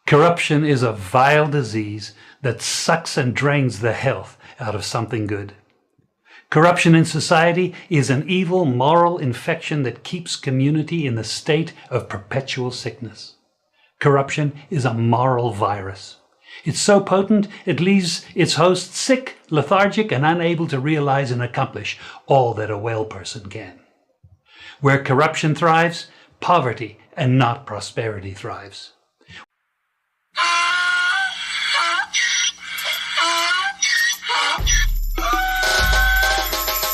Corruption is a vile disease that sucks and drains the health out of something good. Corruption in society is an evil moral infection that keeps community in the state of perpetual sickness. Corruption is a moral virus. It's so potent it leaves its host sick, lethargic, and unable to realize and accomplish all that a well person can. Where corruption thrives, poverty and not prosperity thrives.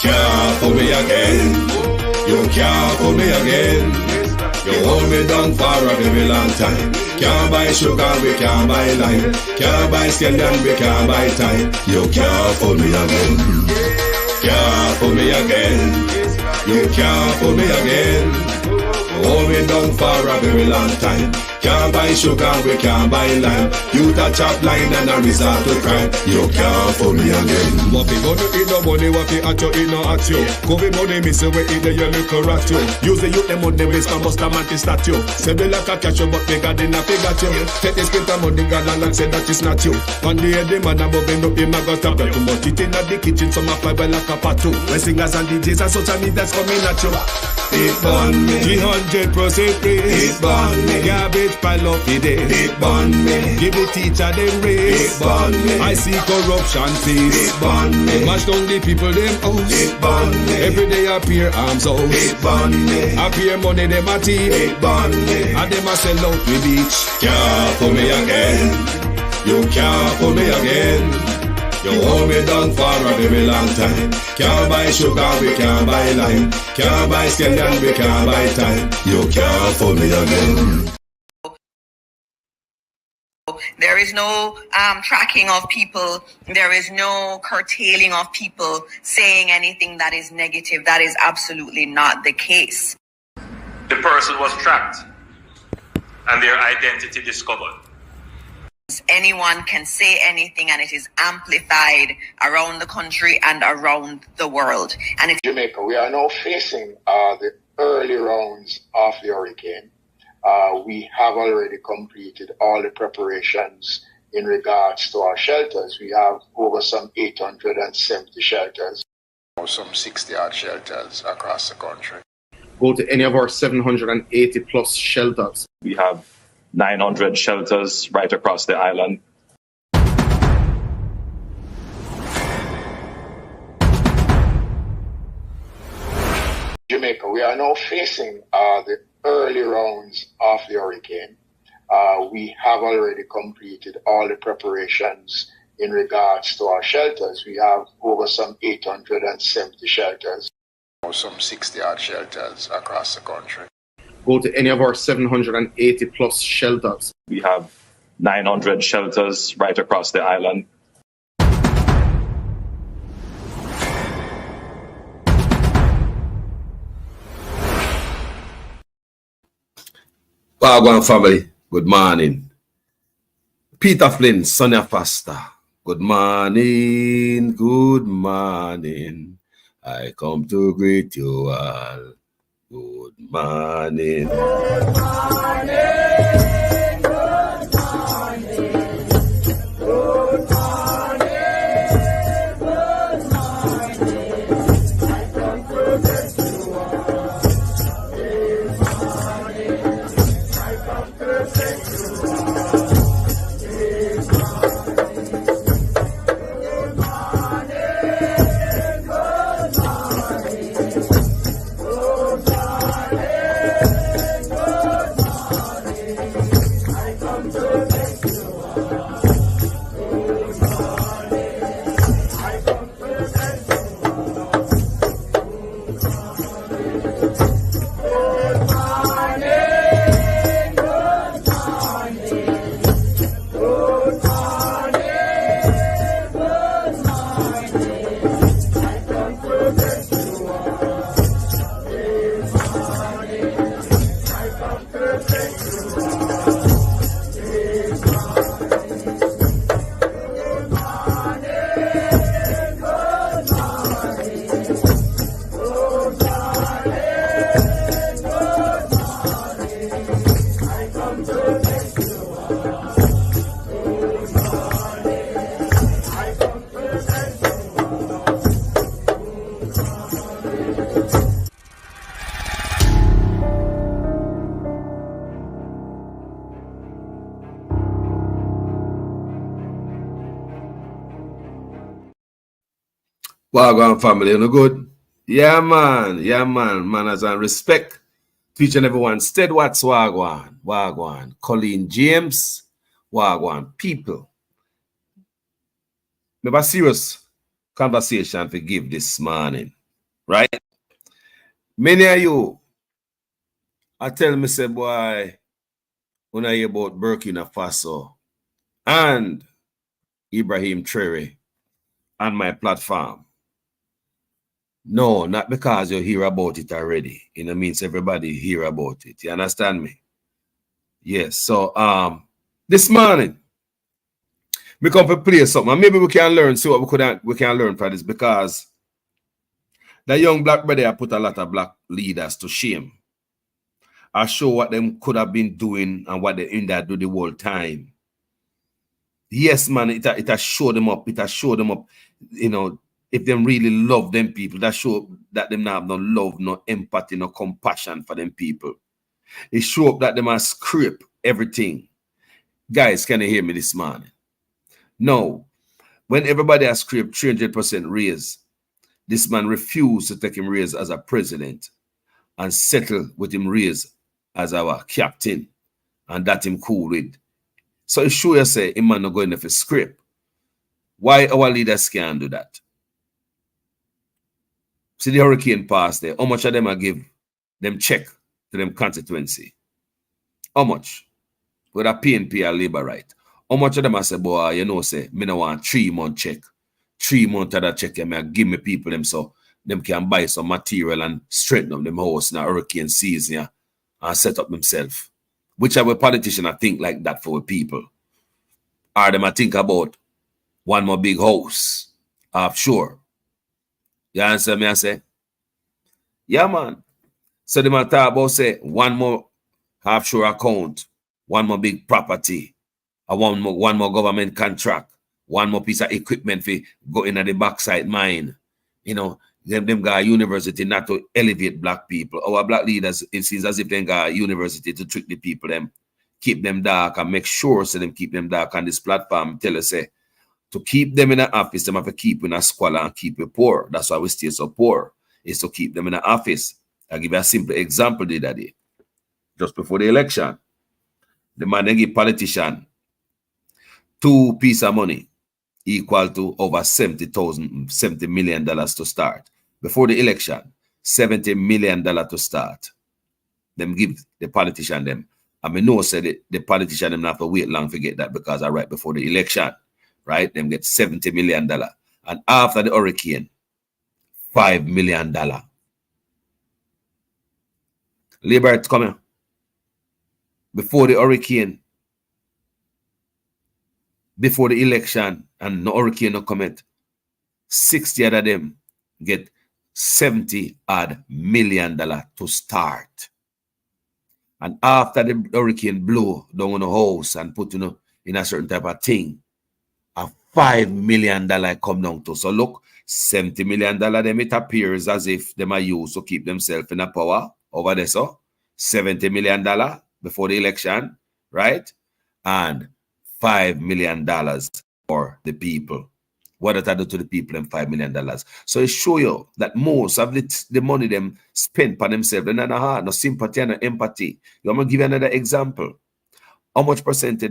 Can't fool me again. You can't fool me again. You hold me down for a very long time. Can't buy sugar, we can't buy lime. Can't buy scallion, we can't buy time. You can't fool me again. Can't fool me again. You can't fool me again. Hold me down for a very long time. Can't buy sugar, we can't buy lime. You that chop line and a resort to crime. You can't fool me again. What we gonna eat no money, what we at you, eat no at you. Covid money, miss away, eat the yellow correct you. Use the youth, the money, waste for most of the statue. Say we like a catch you, but we got enough, we got you. Take this print of money, God and say that is not you. One day the man above end up, him a got up. Too much eating at the kitchen, some a fly by like a patu. When singers and DJs and social media's coming at you. It burn me 300% praise. It burn me garbage pile up the day. It burn me give the teacher them raise. It burn me I see corruption face. It burn me mash down the people them house. It burn me every day appear arms out. It burn me appear money them a thief. It burn me and them a sell out the beach. Can't fool me again. You can't fool me again. You hold me down for a very long time. Can't buy sugar, we can't buy lime. Can't buy scallion, we can't buy time. You can't fool me again. There is no tracking of people. There is no curtailing of people saying anything that is negative. That is absolutely not the case. The person was tracked and their identity discovered. Anyone can say anything and it is amplified around the country and around the world. And it's Jamaica, we are now facing the early rounds of the hurricane. We have already completed all the preparations in regards to our shelters. We have over some 870 shelters. Some 60 odd shelters across the country. Go to any of our 780 plus shelters. We have 900 shelters right across the island. Jamaica, we are now facing the early rounds of the hurricane. We have already completed all the preparations in regards to our shelters. We have over some 870 shelters. Some 60 odd shelters across the country. Go to any of our 780 plus shelters. We have 900 shelters right across the island. Wagwan family, good morning. Peter Flynn, Sonia Pastor, good morning, good morning. I come to greet you all. Good morning. Good morning. Good morning. Good morning. Good morning. I come to bless you all. Good morning. I come to bless you all. Good morning. Good morning. Good morning. Wagwan family, you know good? Yeah, man. Yeah, man. Manners and respect to each and everyone. Stead what's Wagwan? Wagwan. Colleen James. Wagwan. People. We have a serious conversation to give this morning. Right? Many of you I tell me, say, boy, when I hear about Burkina Faso and Ibrahim Traore on my platform. No, not because you hear about it already. You know, means everybody hear about it. You understand me? Yes. So this morning we come to play something. And maybe we can learn, see what we can learn from this, because the young black brother put a lot of black leaders to shame. I show what them could have been doing and what they in there do the whole time. Yes, man, it has showed them up. It has showed them up, you know, if them really love them people, that show that them not have no love, no empathy, no compassion for them people. It show up that them must scrape everything. Guys, can you hear me this morning? No. When everybody has scraped 300% raise, this man refused to take him raise as a president and settle with him raise as our captain, and that him cool with. So it sure you say him man not going to scrape. Why our leaders can't do that? See the hurricane pass there. How much of them I give them check to them constituency? How much? With a PNP or labor right? How much of them I say, boy, you know, say, me no want 3 month check. 3 months of that check, I give me people them so them can buy some material and straighten up them house in a hurricane season, yeah, and set up themselves. Whichever politician I think like that for people. Or them I think about one more big house offshore. You answer me, I say? Yeah, man. So them I talk about say one more offshore account, one more big property, one more government contract, one more piece of equipment for go in at the backside mine. You know, them got a university not to elevate black people. Our black leaders, it seems as if they got a university to trick the people, them keep them dark and make sure so them keep them dark on this platform. Tell us, say, to keep them in the office, them have to keep in a squalor and keep it poor. That's why we stay so poor, is to keep them in the office. I'll give you a simple example the other day. Just before the election, the man they give politician 2 pieces of money equal to over $70 million to start. Before the election, $70 million to start. Them give the politician them. I mean, no, said the politician them not have to wait long to get that because right before the election, right? Them get $70 million. And after the hurricane, $5 million. Labor coming. Before the hurricane, before the election, and no hurricane no comment, 60 of them get $70 million to start. And after the hurricane blew down on the house and put in a certain type of thing, a $5 million come down to. So look, $70 million them it appears as if them are used to keep themselves in a power over there. So $70 million before the election, right? And $5 million for the people. What did I do to the people and $5 million? So it show you that most of the money them spent for themselves, they not heart, no sympathy and no empathy. I'm gonna give you another example. How much percent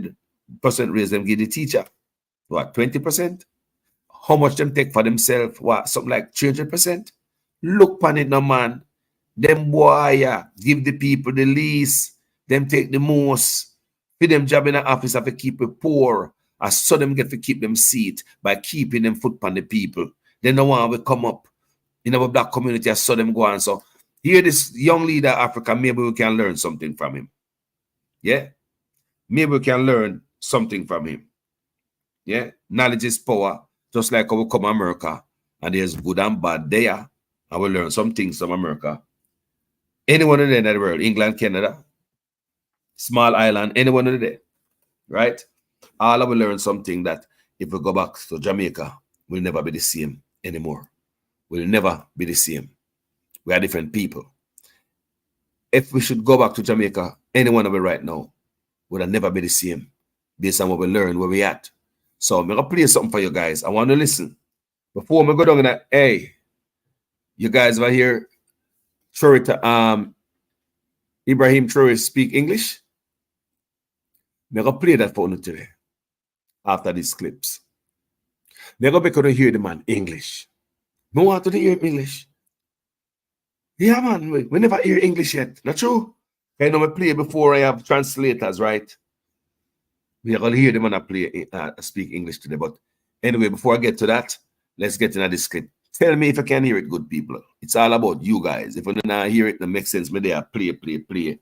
raise them give the teacher? What, 20%? How much them take for themselves? What, something like 300%? Look on it now, man. Them boy, give the people the least. Them take the most. For them job in the office have to keep it poor. I saw them get to keep them seat by keeping them foot on the people. Then the one will come up in our black community. I saw them go on. So here this young leader Africa, maybe we can learn something from him. Yeah? Maybe we can learn something from him. Yeah? Knowledge is power. Just like how we come to America and there's good and bad there. And we learn some things from America. Anyone in the world, England, Canada, small island, anyone in there, right? All of us learn something that if we go back to Jamaica, we'll never be the same anymore. We'll never be the same. We are different people. If we should go back to Jamaica, any one of it right now would never be the same based on what we learn, where we at. So I'm going to play something for you guys. I want to listen. Before we go down in that, hey, you guys over here, Ibrahim Traore speak English? I'm going to play that for you today after these clips. They're going to hear the man English. No want to hear English. Yeah, man, we never hear English yet. Not true? I know I play before I have translators, right? We are going to hear the man speak English today. But anyway, before I get to that, let's get into this clip. Tell me if I can hear it, good people. It's all about you guys. If you not hear it, it makes sense. Me there, play. And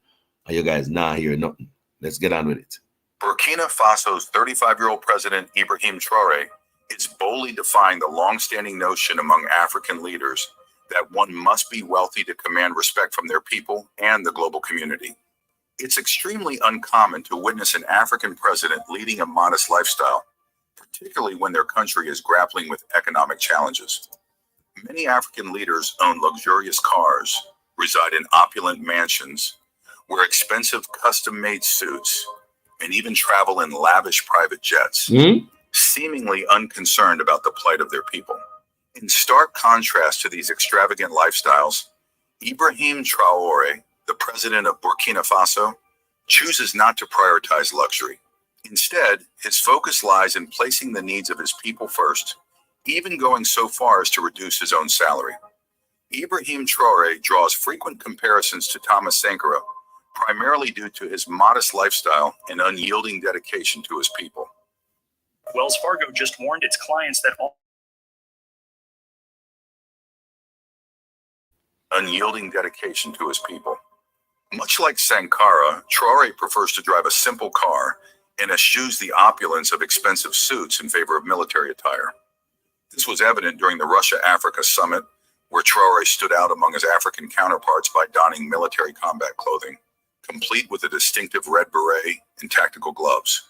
you guys not hear nothing. Let's get on with it. Burkina Faso's 35-year-old president, Ibrahim Traore, is boldly defying the long-standing notion among African leaders that one must be wealthy to command respect from their people and the global community. It's extremely uncommon to witness an African president leading a modest lifestyle, particularly when their country is grappling with economic challenges. Many African leaders own luxurious cars, reside in opulent mansions, wear expensive custom-made suits, and even travel in lavish private jets, seemingly unconcerned about the plight of their people. In stark contrast to these extravagant lifestyles, Ibrahim Traore, the president of Burkina Faso, chooses not to prioritize luxury. Instead, his focus lies in placing the needs of his people first, even going so far as to reduce his own salary. Ibrahim Traore draws frequent comparisons to Thomas Sankara, primarily due to his modest lifestyle and unyielding dedication to his people. Wells Fargo just warned its clients that Unyielding dedication to his people. Much like Sankara, Traore prefers to drive a simple car and eschews the opulence of expensive suits in favor of military attire. This was evident during the Russia-Africa summit, where Traore stood out among his African counterparts by donning military combat clothing, complete with a distinctive red beret and tactical gloves.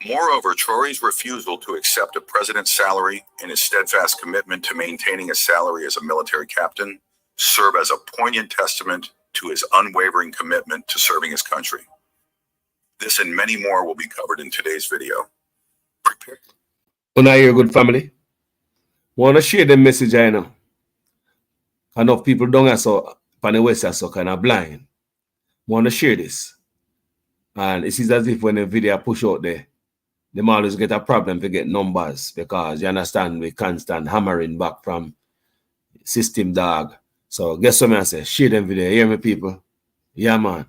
Moreover, Traore's refusal to accept a president's salary and his steadfast commitment to maintaining a salary as a military captain serve as a poignant testament to his unwavering commitment to serving his country. This and many more will be covered in today's video. Prepare. When I hear good family, want to share the message I know. Enough people don't have so, on the west are so kind of blind. Want to share this. And it is as if when the video push out there, they always get a problem to get numbers because you understand we constant hammering back from system dog. So guess what I say? Share them video. Hear me, people? Yeah, man.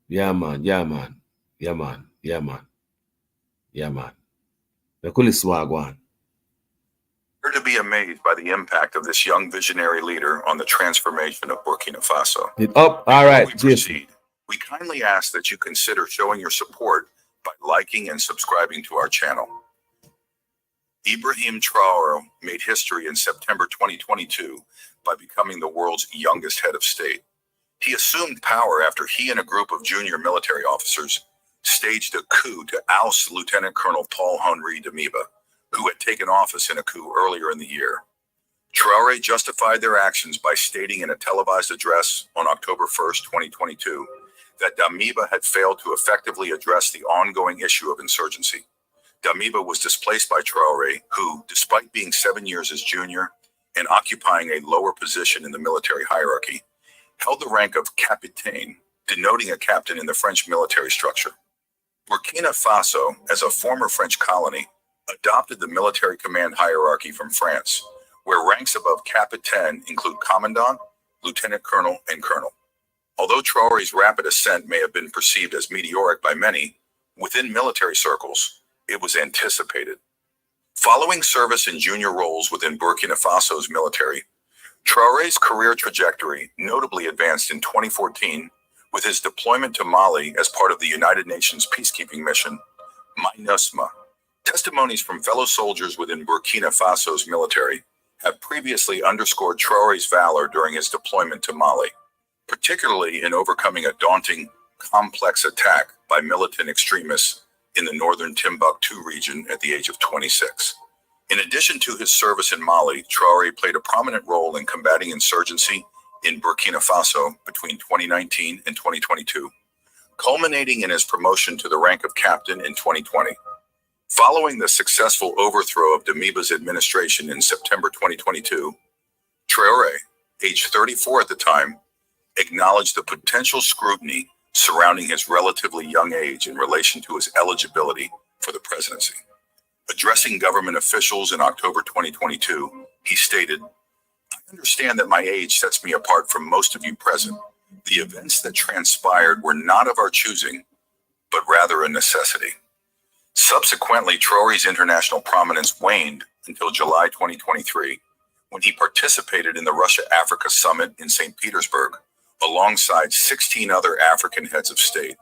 Yeah, man. Yeah, man. Yeah, man. Yeah, man. Yeah, man. The coolest swag one. We're to be amazed by the impact of this young visionary leader on the transformation of Burkina Faso. All right. Before we proceed, we kindly ask that you consider showing your support by liking and subscribing to our channel. Ibrahim Traore made history in September 2022 by becoming the world's youngest head of state. He assumed power after he and a group of junior military officers staged a coup to oust Lieutenant Colonel Paul-Henri Damiba, who had taken office in a coup earlier in the year. Traore justified their actions by stating in a televised address on October 1st, 2022, that Damiba had failed to effectively address the ongoing issue of insurgency. Damiba was displaced by Traore, who, despite being 7 years his junior and occupying a lower position in the military hierarchy, held the rank of capitaine, denoting a captain in the French military structure. Burkina Faso, as a former French colony, adopted the military command hierarchy from France, where ranks above capitaine include commandant, lieutenant colonel, and colonel. Although Traore's rapid ascent may have been perceived as meteoric by many, within military circles, it was anticipated. Following service in junior roles within Burkina Faso's military, Traore's career trajectory notably advanced in 2014 with his deployment to Mali as part of the United Nations peacekeeping mission, MINUSMA. Testimonies from fellow soldiers within Burkina Faso's military have previously underscored Traore's valor during his deployment to Mali, particularly in overcoming a daunting, complex attack by militant extremists in the northern Timbuktu region at the age of 26. In addition to his service in Mali, Traore played a prominent role in combating insurgency in Burkina Faso between 2019 and 2022, culminating in his promotion to the rank of captain in 2020. Following the successful overthrow of Damiba's administration in September 2022, Traore, age 34 at the time, acknowledged the potential scrutiny surrounding his relatively young age in relation to his eligibility for the presidency. Addressing government officials in October 2022, he stated, "I understand that my age sets me apart from most of you present. The events that transpired were not of our choosing, but rather a necessity." Subsequently, Traore's international prominence waned until July 2023, when he participated in the Russia-Africa Summit in St. Petersburg, alongside 16 other African heads of state,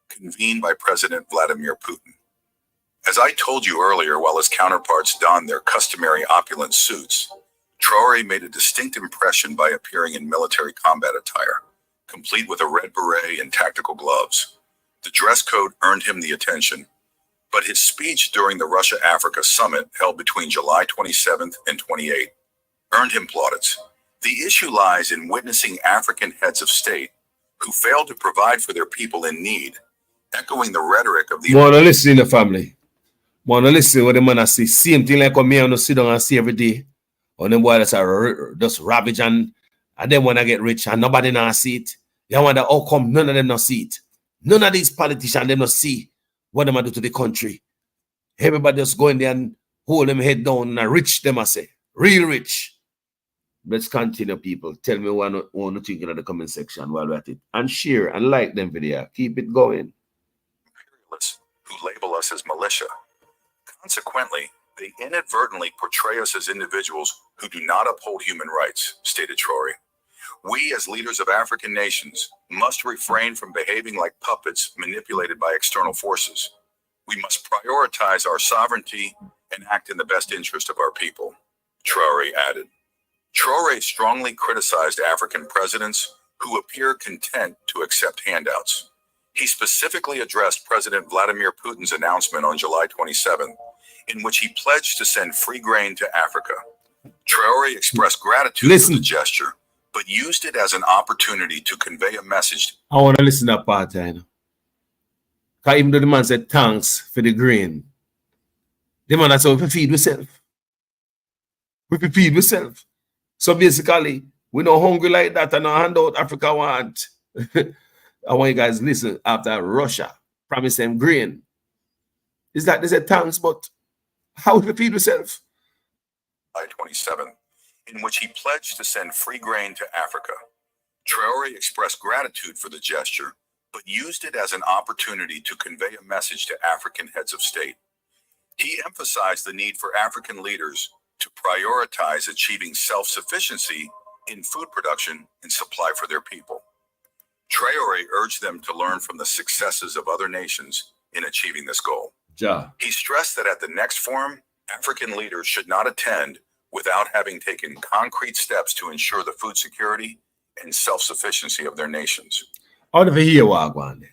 convened by President Vladimir Putin. As I told you earlier, while his counterparts donned their customary opulent suits, Traore made a distinct impression by appearing in military combat attire, complete with a red beret and tactical gloves. The dress code earned him the attention, but his speech during the Russia-Africa Summit held between July 27th and 28th earned him plaudits. The issue lies in witnessing African heads of state who failed to provide for their people in need, echoing the rhetoric of the... Wanna listen in the family. Wanna listen what the man I see. Same thing like me, I don't sit down and see every day. On them boys that are just ravage and then when I get rich and nobody now see it. They wonder how come none of them not see it. None of these politicians them not see what them do to the country. Everybody just go in there and hold them head down and rich them I say. Real rich. Let's continue, people. Tell me what you think in the comment section while we're at it. And share and like them video. Keep it going. Imperialists who label us as militia. Consequently, they inadvertently portray us as individuals who do not uphold human rights, stated Traore. We, as leaders of African nations, must refrain from behaving like puppets manipulated by external forces. We must prioritize our sovereignty and act in the best interest of our people, Traore added. Traore strongly criticized African presidents who appear content to accept handouts. He specifically addressed President Vladimir Putin's announcement on July 27th, in which he pledged to send free grain to Africa. Traore expressed gratitude for the gesture, but used it as an opportunity to convey a message. I want to listen to that part, because even though the man said thanks for the grain, the man said, we feed ourselves. We feed ourselves. So basically, we're not hungry like that and no handout Africa want. I want you guys to listen after Russia promised them grain. Is that they said thanks, but how we feed ourselves? July 27th, in which he pledged to send free grain to Africa. Traore expressed gratitude for the gesture, but used it as an opportunity to convey a message to African heads of state. He emphasized the need for African leaders to prioritize achieving self-sufficiency in food production and supply for their people. Traore urged them to learn from the successes of other nations in achieving this goal. Ja. He stressed that at the next forum, African leaders should not attend without having taken concrete steps to ensure the food security and self-sufficiency of their nations. Out of here, Wagwan.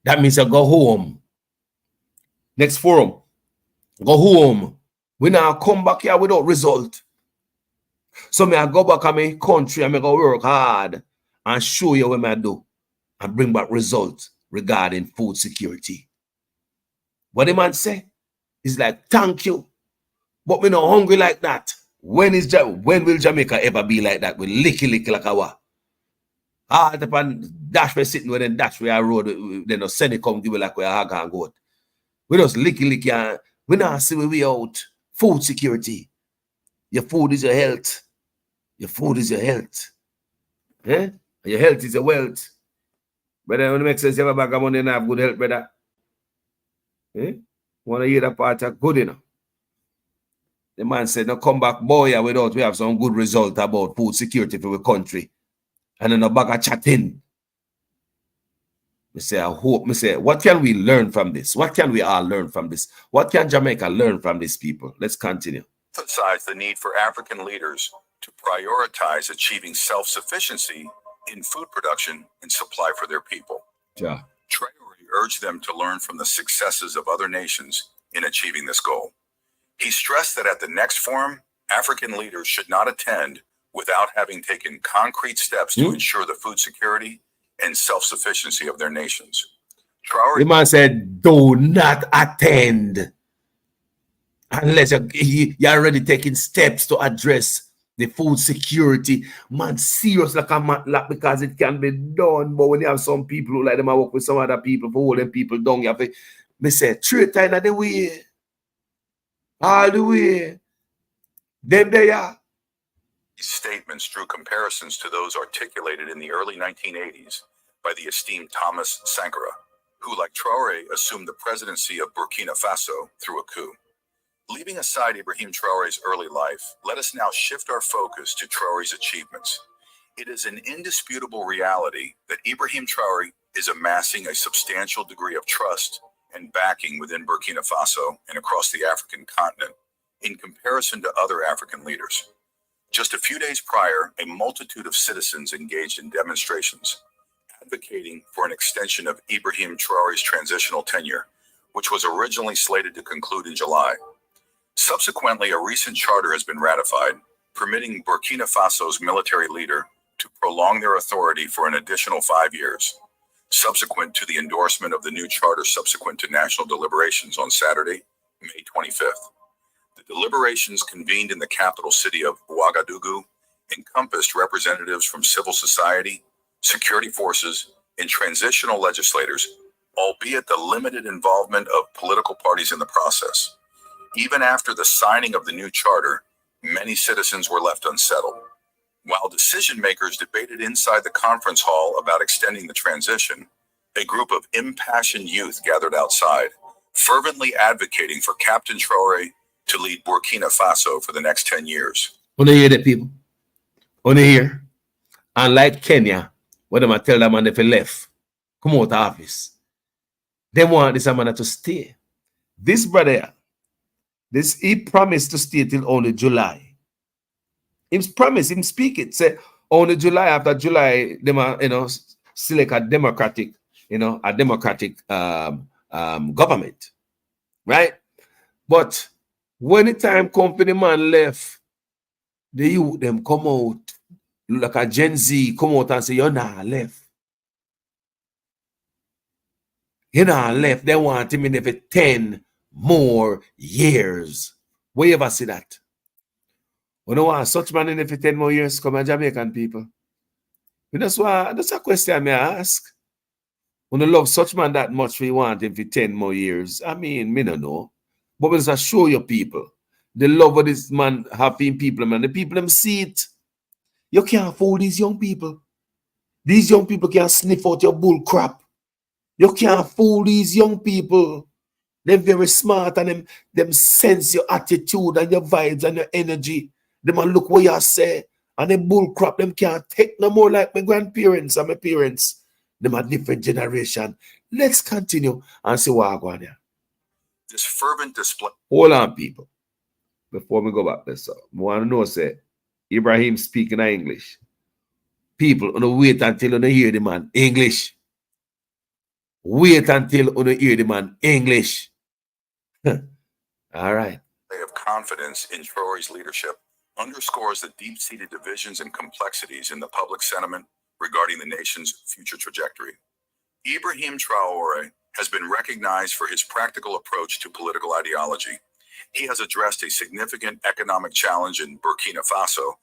That means I go home. Next forum, go home. We now come back here without result. So me I go back to my country and I go work hard and show you what I do and bring back results regarding food security. What the man say is like, thank you, but we not hungry like that. When will Jamaica ever be like that? We licky like our hard upon dash we sitting with them dash we are road. They no send it come give it like we are hog and goat. We just licky and we not see we out. Food security. Your food is your health. Your food is your health. Eh? Your health is your wealth. Brother, when it makes sense, you have a bag of money and have good health, brother. Eh? Want to hear that part of good enough? The man said, no come back, boy, without we have some good result about food security for the country. And then a bag of chatting. I say, I hope, I say, what can we learn from this? What can we all learn from this? What can Jamaica learn from these people? Let's continue. Emphasize the need for African leaders to prioritize achieving self-sufficiency in food production and supply for their people. Yeah. Traore urged them to learn from the successes of other nations in achieving this goal. He stressed that at the next forum, African leaders should not attend without having taken concrete steps to ensure the food security and self-sufficiency of their nations. Traore, the man said, do not attend unless you're already taking steps to address the food security. Man, serious like a matlock, because it can be done. But when you have some people who like them, I work with some other people for holding people down, you have to, me say, traitor in the way. All the way. Them they are. These statements drew comparisons to those articulated in the early 1980s by the esteemed Thomas Sankara, who, like Traore, assumed the presidency of Burkina Faso through a coup. Leaving aside Ibrahim Traore's early life, let us now shift our focus to Traore's achievements. It is an indisputable reality that Ibrahim Traore is amassing a substantial degree of trust and backing within Burkina Faso and across the African continent in comparison to other African leaders. Just a few days prior, a multitude of citizens engaged in demonstrations advocating for an extension of Ibrahim Traore's transitional tenure, which was originally slated to conclude in July. Subsequently, a recent charter has been ratified, permitting Burkina Faso's military leader to prolong their authority for an additional 5 years, subsequent to the endorsement of the new charter subsequent to national deliberations on Saturday, May 25th. The deliberations convened in the capital city of Ouagadougou encompassed representatives from civil society, security forces, and transitional legislators, albeit the limited involvement of political parties in the process. Even after the signing of the new charter, many citizens were left unsettled. While decision makers debated inside the conference hall about extending the transition, a group of impassioned youth gathered outside, fervently advocating for Captain Traore to lead Burkina Faso for the next 10 years. Want to hear that, people? Want to hear? Unlike Kenya, where them tell them man if they left, come out of office. They want this man to stay. This brother, he promised to stay till only July. Him promise, him speak it. Say only July, after July, them select a democratic, government. Right? But when the time company man left, the youth them come out like a Gen Z, come out and say, you're not left. You're not left. They want him in for 10 more years. Where you ever see that? We don't want such man in for 10 more years come on Jamaican people. That's a question I ask. We don't love such man that much we want him for 10 more years. I mean, me no know. But we just show you people the love of this man having people, man. The people them see it. You can't fool these young people. These young people can't sniff out your bull crap. You can't fool these young people. They're very smart and them sense your attitude and your vibes and your energy. They man look what you say and them bull crap them can't take no more like my grandparents and my parents. Them a different generation. Let's continue and see what I go on there. This fervent display. Hold on, people. Before we go back there, so I want to know, say, Ibrahim speaking English. People, wait until you hear the man English. Wait until you hear the man English. All right. Of confidence in Traore's leadership underscores the deep-seated divisions and complexities in the public sentiment regarding the nation's future trajectory. Ibrahim Traore has been recognized for his practical approach to political ideology. He has addressed a significant economic challenge in Burkina Faso.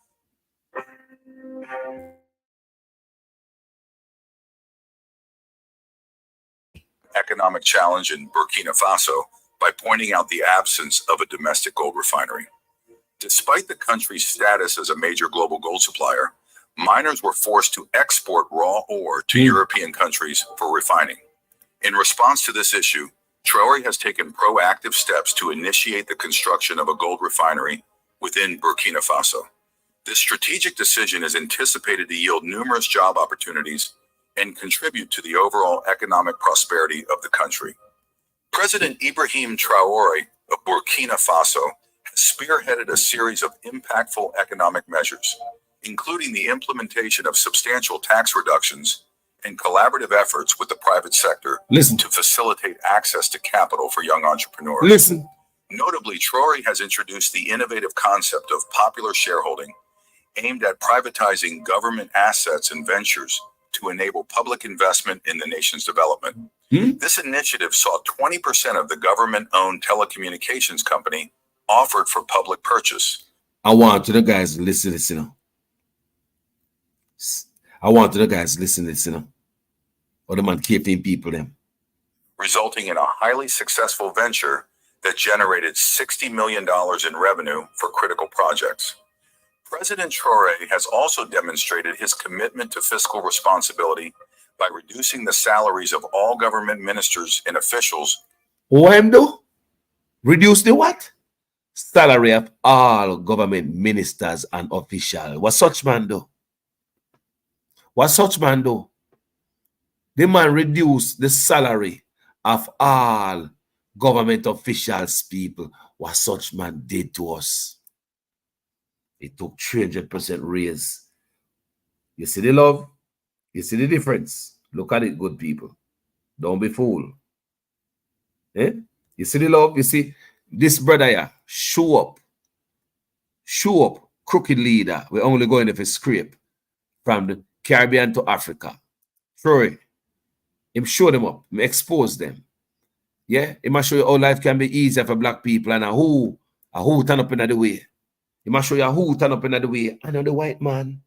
By pointing out the absence of a domestic gold refinery. Despite the country's status as a major global gold supplier, miners were forced to export raw ore to European countries for refining. In response to this issue, Traore has taken proactive steps to initiate the construction of a gold refinery within Burkina Faso. This strategic decision is anticipated to yield numerous job opportunities and contribute to the overall economic prosperity of the country. President Ibrahim Traore of Burkina Faso has spearheaded a series of impactful economic measures, including the implementation of substantial tax reductions and collaborative efforts with the private sector to facilitate access to capital for young entrepreneurs. Notably, Traore has introduced the innovative concept of popular shareholding aimed at privatizing government assets and ventures to enable public investment in the nation's development. This initiative saw 20% of the government-owned telecommunications company offered for public purchase. I want to the guys listen to this, you know. I want to the guys listen to this, you know. Or the man keeping people them. Resulting in a highly successful venture that generated $60 million in revenue for critical projects. President Traore has also demonstrated his commitment to fiscal responsibility by reducing the salaries of all government ministers and officials. What him do? Reduce the what? Salary of all government ministers and officials. What such man do? What such man do? The man reduce the salary of all government officials, people. What such man did to us? He took 300% raise. You see the love? You see the difference? Look at it, good people. Don't be fooled. Eh? You see the love? You see this brother here, show up, crooked leader. We're only going if it's scrape from the Caribbean to Africa. Troy, him show them up, him expose them. Yeah, he must show you how life can be easier for black people and a who turn up in the way. He must show you who turn up in the way. I know the white man.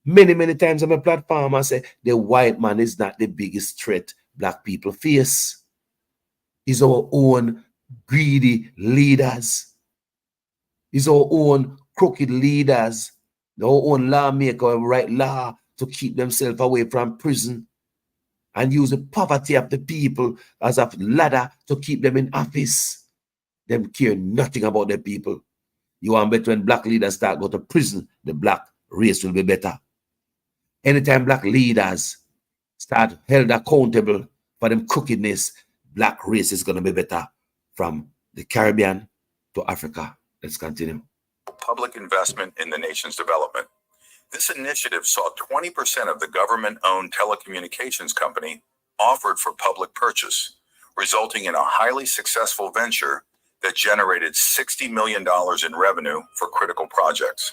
Many times on my platform, I say the white man is not the biggest threat black people face. It's our own greedy leaders. It's our own crooked leaders. Our own lawmaker write law to keep themselves away from prison and use the poverty of the people as a ladder to keep them in office. Them care nothing about the people. You want better when black leaders start go to prison, the black race will be better. Anytime black leaders start held accountable for them crookedness, black race is going to be better from the Caribbean to Africa. Let's continue. Public investment in the nation's development. This initiative saw 20% of the government-owned telecommunications company offered for public purchase, resulting in a highly successful venture that generated $60 million in revenue for critical projects.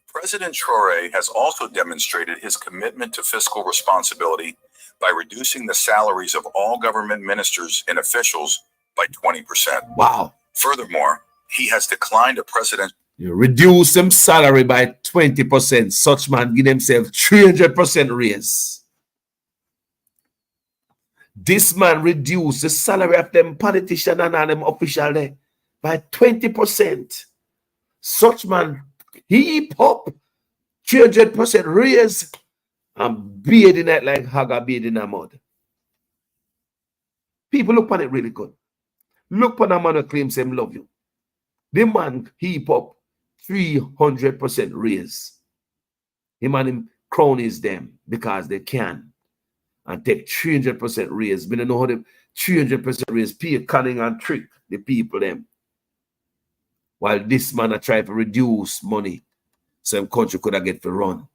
President Traore has also demonstrated his commitment to fiscal responsibility by reducing the salaries of all government ministers and officials by 20%. Wow. Furthermore, he has declined a president. You reduce them salary by 20%. Such man give himself 300% raise. This man reduced the salary of them politician and them official there by 20%. Such man heap up 300% raise and bathing it like Haga bathing a mud. People look on it really good. Look on a man who claims him love you. The man heap up 300% raise. Him and him cronies them because they can and take 300% raise. We don't know how the 300% raise pay cunning and trick the people them. While this man a try to reduce money, some country could have get to run.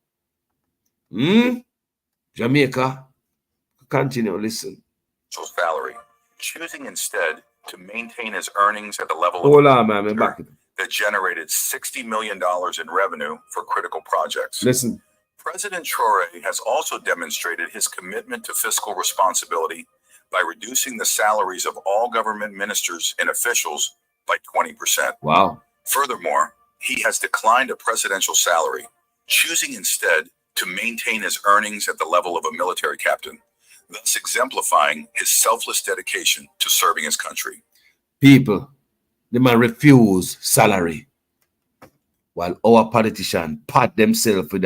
Jamaica, continue, listen. Salary, choosing instead to maintain his earnings at the level that generated $60 million in revenue for critical projects. Listen. President Traore has also demonstrated his commitment to fiscal responsibility by reducing the salaries of all government ministers and officials by 20%. Wow. Furthermore, he has declined a presidential salary, choosing instead to maintain his earnings at the level of a military captain, thus exemplifying his selfless dedication to serving his country. People, the man refuse salary, while our politicians pat themselves with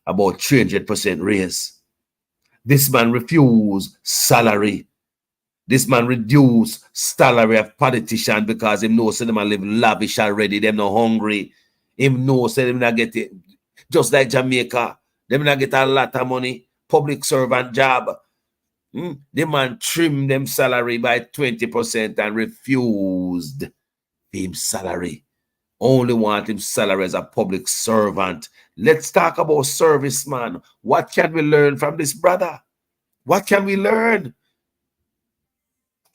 about 300% raise. This man refuse salary. This man reduce salary of politician because him know say them live lavish already. Them not hungry. Him know say them not get it. Just like Jamaica, them not get a lot of money. Public servant job. The man trim them salary by 20% and refused him salary. Only want him salary as a public servant. Let's talk about service, man. What can we learn from this brother? What can we learn?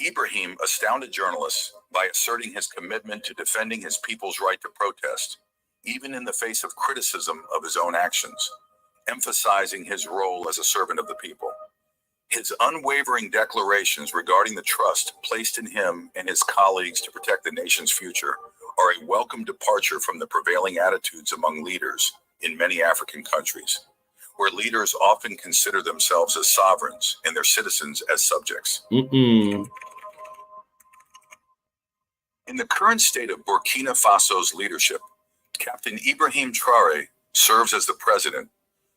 Ibrahim astounded journalists by asserting his commitment to defending his people's right to protest, even in the face of criticism of his own actions, emphasizing his role as a servant of the people. His unwavering declarations regarding the trust placed in him and his colleagues to protect the nation's future are a welcome departure from the prevailing attitudes among leaders in many African countries, where leaders often consider themselves as sovereigns and their citizens as subjects. In the current state of Burkina Faso's leadership, Captain Ibrahim Traore serves as the president,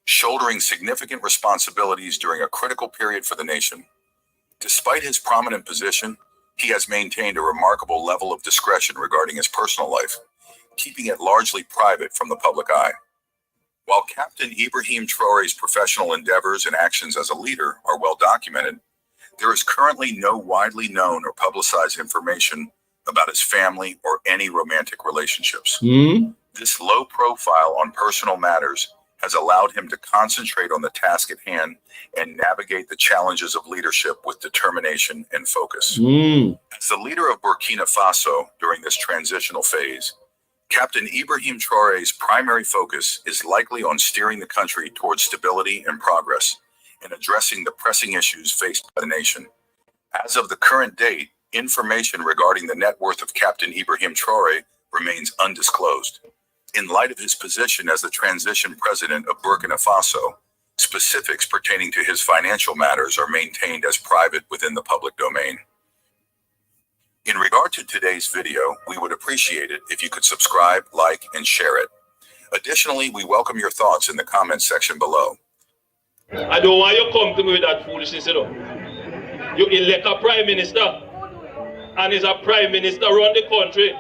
shouldering significant responsibilities during a critical period for the nation. Despite his prominent position, he has maintained a remarkable level of discretion regarding his personal life, keeping it largely private from the public eye. While Captain Ibrahim Traore's professional endeavors and actions as a leader are well documented, there is currently no widely known or publicized information about his family or any romantic relationships. This low profile on personal matters has allowed him to concentrate on the task at hand and navigate the challenges of leadership with determination and focus. As the leader of Burkina Faso during this transitional phase, Captain Ibrahim Traore's primary focus is likely on steering the country towards stability and progress and addressing the pressing issues faced by the nation. As of the current date, information regarding the net worth of Captain Ibrahim Traore remains undisclosed. In light of his position as the transition president of Burkina Faso, specifics pertaining to his financial matters are maintained as private within the public domain. In regard to today's video, we would appreciate it if you could subscribe, like, and share it. Additionally, we welcome your thoughts in the comments section below. I don't want you to come to me with that foolishness, you know. You elect a prime minister, and as a prime minister run the country.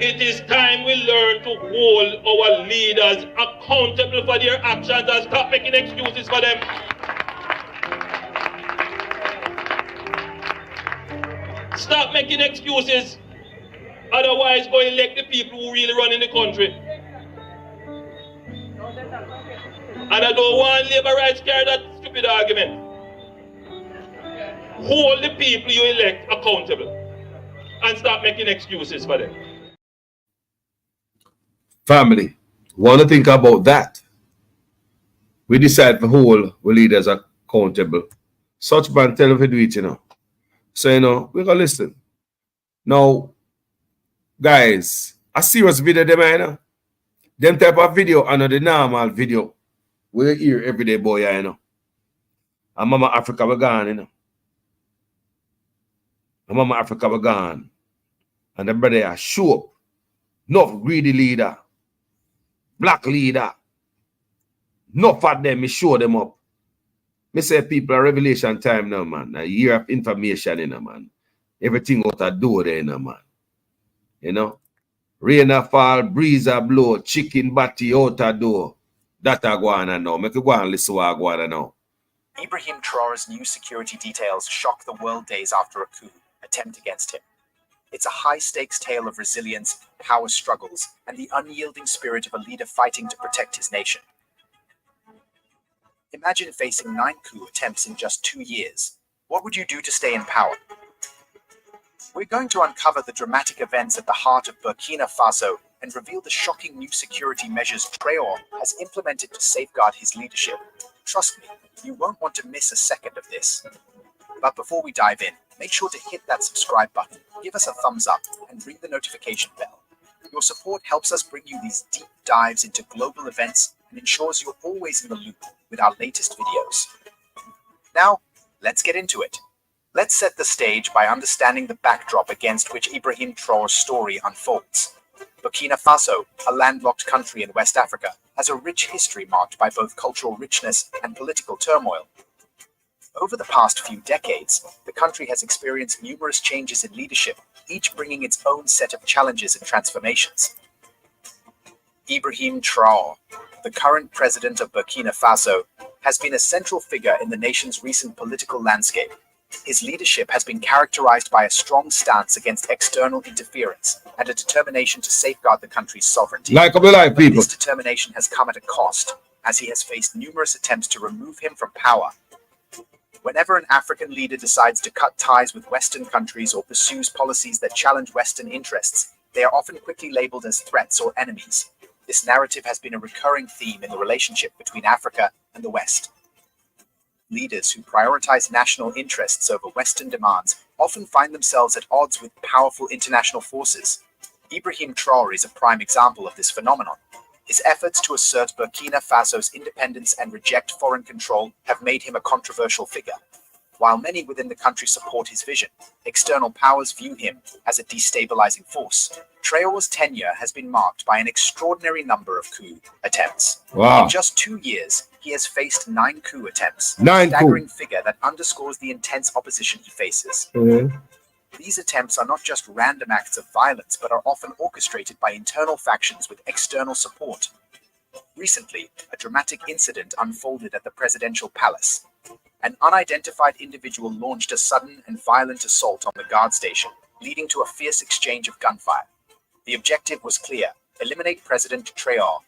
It is time we learn to hold our leaders accountable for their actions and stop making excuses for them. Stop making excuses. Otherwise, go elect the people who really run in the country. And I don't want labor rights carry that stupid argument. Hold the people you elect accountable and stop making excuses for them. Family, want to think about that? We decide to hold our leaders accountable. Such man tell us to do it, you know. So, you know, we're going to listen. Now, guys, a serious video, them, you know. Them type of video and the normal video. We're here every day, boy, you know. And Mama Africa, we're gone, you know. And Mama Africa, we're gone. And the brother are show up. Not greedy leader. Black leader. Not for them, me show them up. Me say people a revelation time now, man. A year of information, you know, man. Everything out a door there, you know, man. You know? Rain a fall, breeze a blow, chicken batty out a door. That a go on now. Make you go and listen what I go on now. Ibrahim Traore's new security details shock the world days after a coup attempt against him. It's a high-stakes tale of resilience, power struggles, and the unyielding spirit of a leader fighting to protect his nation. Imagine facing 9 coup attempts in just 2 years. What would you do to stay in power? We're going to uncover the dramatic events at the heart of Burkina Faso and reveal the shocking new security measures Traore has implemented to safeguard his leadership. Trust me, you won't want to miss a second of this. But before we dive in, make sure to hit that subscribe button, give us a thumbs up, and ring the notification bell. Your support helps us bring you these deep dives into global events and ensures you're always in the loop with our latest videos. Now, let's get into it. Let's set the stage by understanding the backdrop against which Ibrahim Traore's story unfolds. Burkina Faso, a landlocked country in West Africa, has a rich history marked by both cultural richness and political turmoil. Over the past few decades, the country has experienced numerous changes in leadership, each bringing its own set of challenges and transformations. Ibrahim Traore, the current president of Burkina Faso, has been a central figure in the nation's recent political landscape. His leadership has been characterized by a strong stance against external interference and a determination to safeguard the country's sovereignty. But people. This determination has come at a cost, as he has faced numerous attempts to remove him from power. Whenever an African leader decides to cut ties with Western countries or pursues policies that challenge Western interests, they are often quickly labeled as threats or enemies. This narrative has been a recurring theme in the relationship between Africa and the West. Leaders who prioritize national interests over Western demands often find themselves at odds with powerful international forces. Ibrahim Traore is a prime example of this phenomenon. His efforts to assert Burkina Faso's independence and reject foreign control have made him a controversial figure. While many within the country support his vision, external powers view him as a destabilizing force. Traore's tenure has been marked by an extraordinary number of coup attempts. Wow. In just 2 years, he has faced 9 coup attempts, a 9 staggering coup. figure that underscores the intense opposition he faces. Mm-hmm. These attempts are not just random acts of violence, but are often orchestrated by internal factions with external support. Recently, a dramatic incident unfolded at the presidential palace. An unidentified individual launched a sudden and violent assault on the guard station, leading to a fierce exchange of gunfire. The objective was clear: eliminate President Traore.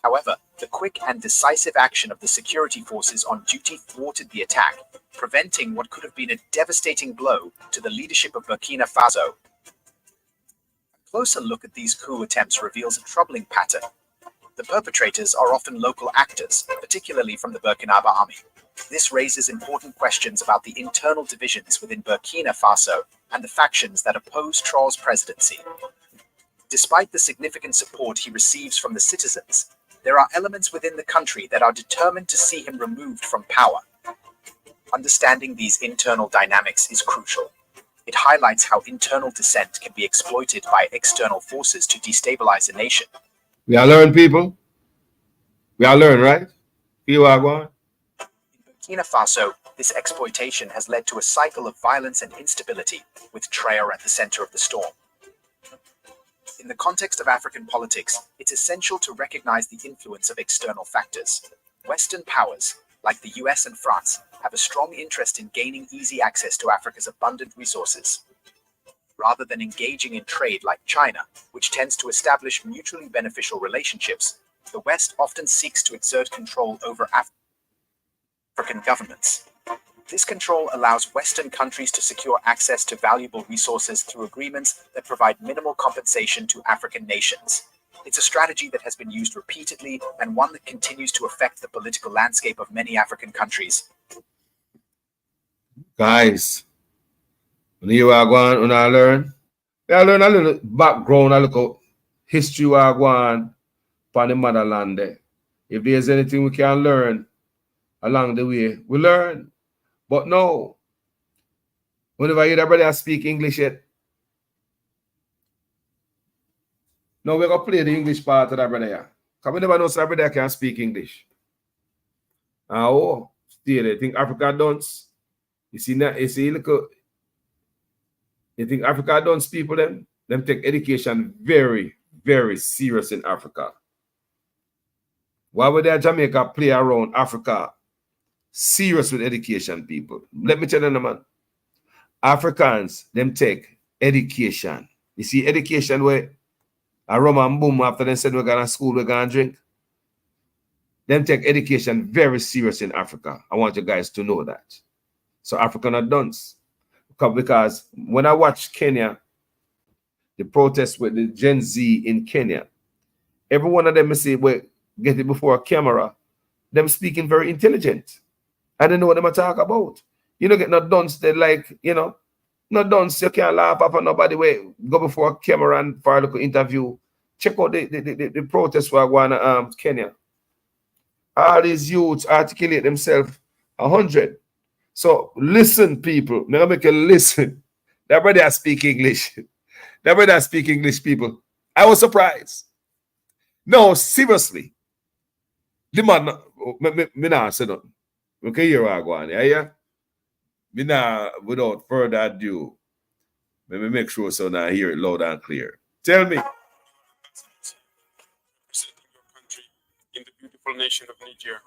However, the quick and decisive action of the security forces on duty thwarted the attack, preventing what could have been a devastating blow to the leadership of Burkina Faso. A closer look at these coup attempts reveals a troubling pattern. The perpetrators are often local actors, particularly from the Burkinabe army. This raises important questions about the internal divisions within Burkina Faso and the factions that oppose Traore's presidency. Despite the significant support he receives from the citizens, there are elements within the country that are determined to see him removed from power. Understanding these internal dynamics is crucial. It highlights how internal dissent can be exploited by external forces to destabilize a nation. We are learn, people. We are learn, right? You are going. In Burkina Faso, this exploitation has led to a cycle of violence and instability, with Traore at the center of the storm. In the context of African politics, it's essential to recognize the influence of external factors. Western powers, like the US and France, have a strong interest in gaining easy access to Africa's abundant resources. Rather than engaging in trade like China, which tends to establish mutually beneficial relationships, the West often seeks to exert control over African governments. This control allows Western countries to secure access to valuable resources through agreements that provide minimal compensation to African nations. It's a strategy that has been used repeatedly and one that continues to affect the political landscape of many African countries. Guys, when you are going, when I learn a little background, a little history we are going on the motherland there. If there's anything we can learn along the way, we learn. But no, whenever you hear brother speak English yet, no, we're gonna play the English part of that brother here. Because we never know some brother can speak English. Oh, still they think Africa dunce. You see that? You see, look, you think Africa dunce people them take education very, very serious in Africa. Why would they Jamaica play around Africa? Serious with education, people. Let me tell you, man. Africans, them take education. You see, education where a rum and boom after they said we're gonna school, we're gonna drink. Them take education very serious in Africa. I want you guys to know that. So Africa not dunce. Because when I watch Kenya, the protests with the Gen Z in Kenya, every one of them say, well, get it before a camera, them speaking very intelligent. I don't know what them are talking about. You don't get no dunce, they like, you know, no dunce, you can't laugh off on nobody way. Go before a camera and for a little interview. Check out the protests for Kenya. All these youths articulate themselves 100. So listen, people. Now make you listen. That brother speak English. That brother speak English, people. I was surprised. No, seriously. The man, me not say nothing. Okay, here I go on. Yeah. Me now, without further ado, let me make sure so now I hear it loud and clear. Tell me. Representing your country in the beautiful nation of Niger.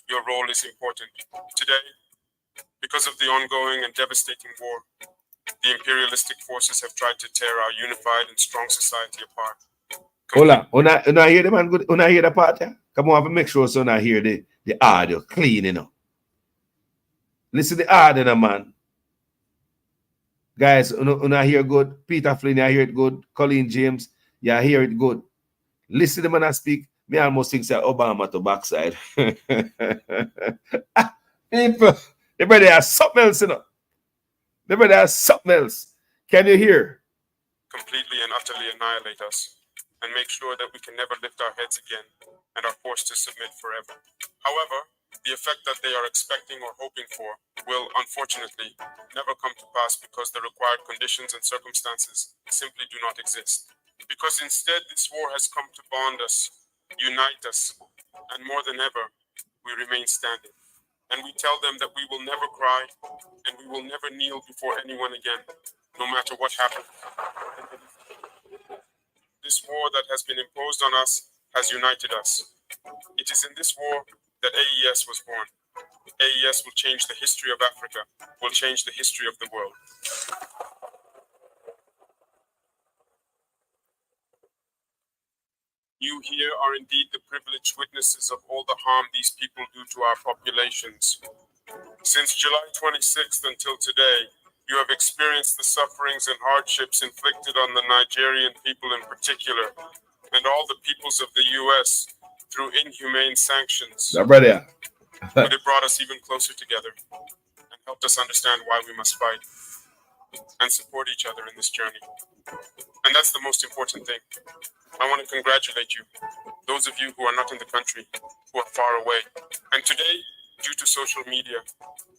Your role is important. Today, because of the ongoing and devastating war, the imperialistic forces have tried to tear our unified and strong society apart. Hola, una hear the man good, una hear the part, yeah? Come on, have to make sure so now hear the audio clean, you know. Listen to the audio, man. Guys, una hear good. Peter Flynn, I hear it good. Colleen James, yeah, hear it good. Listen to the man I speak. Me almost think say Obama to backside. People, the brother has something else, you know. The brother has something else. Can you hear? completely and utterly annihilate us, and make sure that we can never lift our heads again and are forced to submit forever. However, the effect that they are expecting or hoping for will, unfortunately, never come to pass because the required conditions and circumstances simply do not exist. Because instead, this war has come to bond us, unite us, and more than ever, we remain standing. And we tell them that we will never cry and we will never kneel before anyone again, no matter what happens. This war that has been imposed on us has united us. It is in this war that AES was born. AES will change the history of Africa, will change the history of the world. You here are indeed the privileged witnesses of all the harm these people do to our populations. Since July 26th until today, you have experienced the sufferings and hardships inflicted on the Nigerian people in particular, and all the peoples of the U.S. through inhumane sanctions. But it brought us even closer together and helped us understand why we must fight and support each other in this journey. And that's the most important thing. I want to congratulate you, those of you who are not in the country, who are far away. And today, due to social media,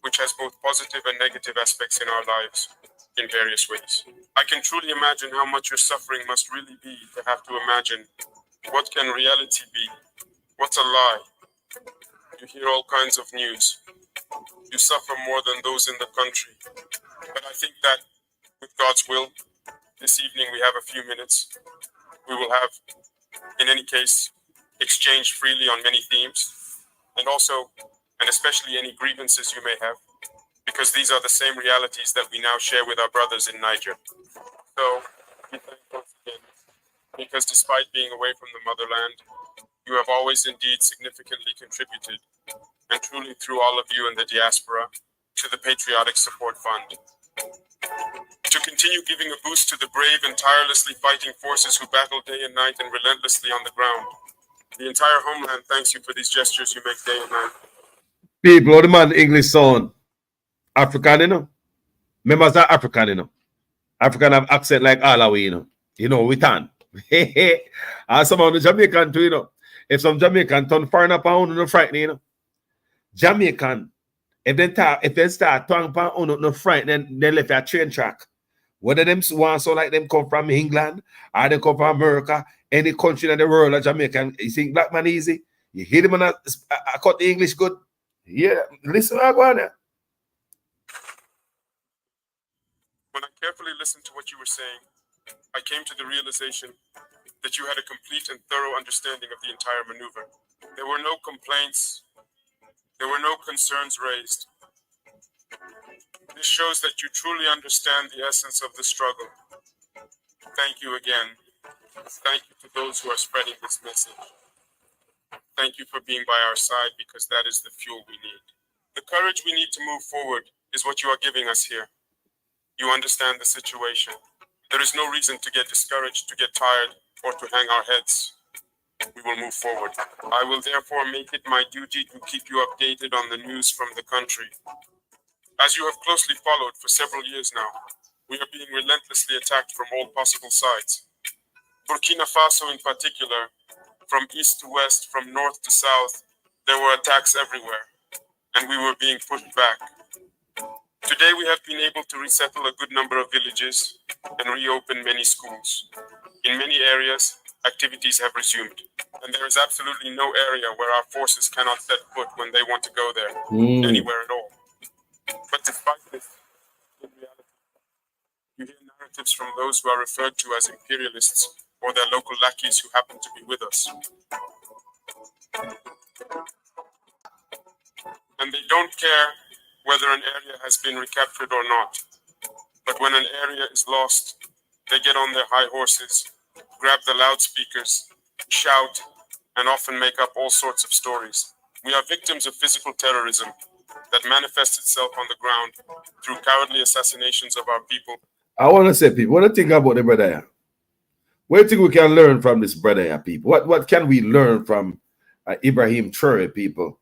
which has both positive and negative aspects in our lives in various ways, I can truly imagine how much your suffering must really be to have to imagine what can reality be, what's a lie. You hear all kinds of news. You suffer more than those in the country. But I think that with God's will, this evening we have a few minutes. We will have, in any case, exchanged freely on many themes, and also, and especially any grievances you may have, because these are the same realities that we now share with our brothers in Niger. So, we thank once again, because despite being away from the motherland, you have always indeed significantly contributed, and truly through all of you in the diaspora, to the Patriotic Support Fund. To continue giving a boost to the brave and tirelessly fighting forces who battle day and night and relentlessly on the ground. The entire homeland thanks you for these gestures you make day and night. People, the man English sound African, you know. Members are African, you know. African have accent like all of we, you know. You know, we can. And some of the Jamaican too, you know. If some Jamaican turn foreign up on no frightening, you know. Jamaican, if they start talking about no fright, then they left a train track. Whether them want so like them come from England or they come from America, any country in the world, like Jamaican, you think black man easy? You hear them and I cut the English good. Yeah, listen, I go on there. When I carefully listened to what you were saying, I came to the realization that you had a complete and thorough understanding of the entire maneuver. There were no complaints. There were no concerns raised. This shows that you truly understand the essence of the struggle. Thank you again. Thank you to those who are spreading this message. Thank you for being by our side, because that is the fuel we need. The courage we need to move forward is what you are giving us here. You understand the situation. There is no reason to get discouraged, to get tired, or to hang our heads. We will move forward. I will therefore make it my duty to keep you updated on the news from the country. As you have closely followed for several years now, we are being relentlessly attacked from all possible sides. Burkina Faso in particular, from east to west, from north to south, there were attacks everywhere, and we were being pushed back. Today we have been able to resettle a good number of villages and reopen many schools. In many areas, activities have resumed, and there is absolutely no area where our forces cannot set foot when they want to go there, anywhere at all. But despite this, in reality, you hear narratives from those who are referred to as imperialists or their local lackeys who happen to be with us. And they don't care whether an area has been recaptured or not. But when an area is lost, they get on their high horses, grab the loudspeakers, shout, and often make up all sorts of stories. We are victims of physical terrorism that manifests itself on the ground through cowardly assassinations of our people. I want to say, people, what do you think about the brother here? What do you think we can learn from this brother here, people? What can we learn from Ibrahim Traore, people?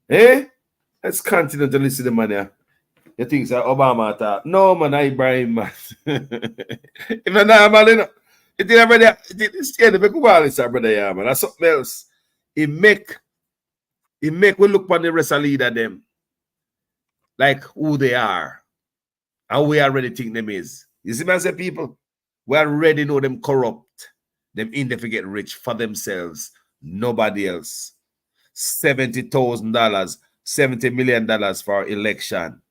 Eh? Let's continue to listen to the man here. You think that Obama thought, no man, Ibrahim man. If you're not man, you know, it is already it's scared of the brother, yeah, man. That's something else. It make we look on the rest of leader them like who they are. And we already think them is. You see, man, say people, we already know them corrupt, them in they get rich for themselves, nobody else. $70,000, $70 million for election.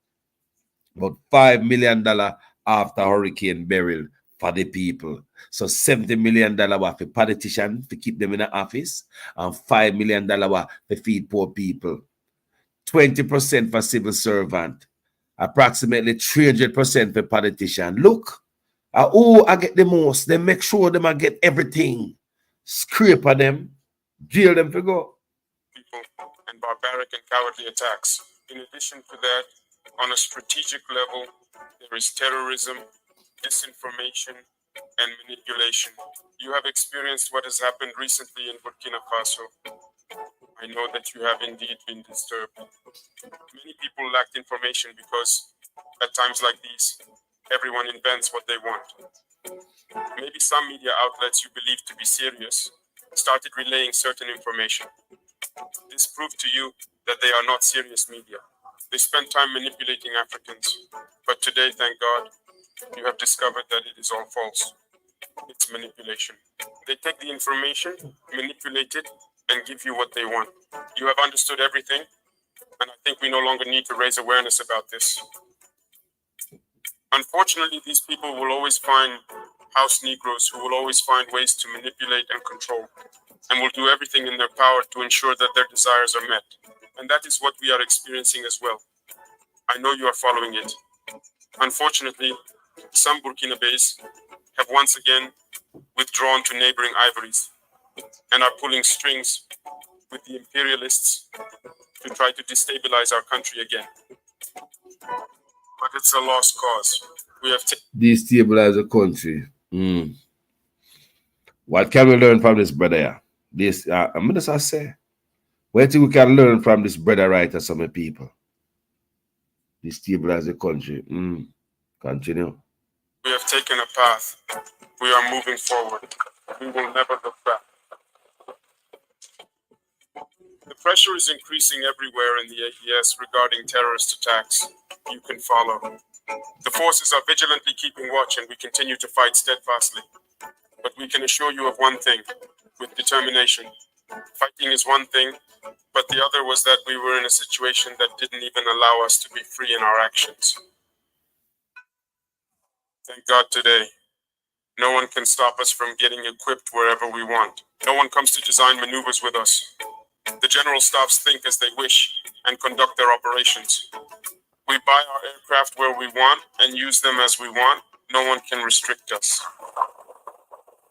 About $5 million after hurricane burial for the people. So $70 million for politicians to keep them in the office, and $5 million to feed poor people. 20% for civil servant, approximately 300% for politician. Look, who I get the most, they make sure them I get everything. Scrape of them, jail them to go. People and barbaric and cowardly attacks. In addition to that, on a strategic level, there is terrorism, disinformation, and manipulation. You have experienced what has happened recently in Burkina Faso. I know that you have indeed been disturbed. Many people lacked information because at times like these, everyone invents what they want. Maybe some media outlets you believe to be serious started relaying certain information. This proved to you that they are not serious media. They spend time manipulating Africans. But today, thank God, you have discovered that it is all false. It's manipulation. They take the information, manipulate it, and give you what they want. You have understood everything, and I think we no longer need to raise awareness about this. Unfortunately, these people will always find house Negroes who will always find ways to manipulate and control, and will do everything in their power to ensure that their desires are met. And that is what we are experiencing as well. I know you are following it. Unfortunately, some Burkinabés have once again withdrawn to neighboring ivories and are pulling strings with the imperialists to try to destabilize our country again. But it's a lost cause. We have Destabilize the country. What can we learn from this brother here? This, I'm going to say, what do you think we can learn from this brother writer, some people? Destabilize the country. Continue. We have taken a path. We are moving forward. We will never look back. The pressure is increasing everywhere in the AES regarding terrorist attacks. You can follow. The forces are vigilantly keeping watch, and we continue to fight steadfastly. But we can assure you of one thing, with determination. Fighting is one thing, but the other was that we were in a situation that didn't even allow us to be free in our actions. Thank God today, no one can stop us from getting equipped wherever we want. No one comes to design maneuvers with us. The general staffs think as they wish and conduct their operations. We buy our aircraft where we want and use them as we want. No one can restrict us.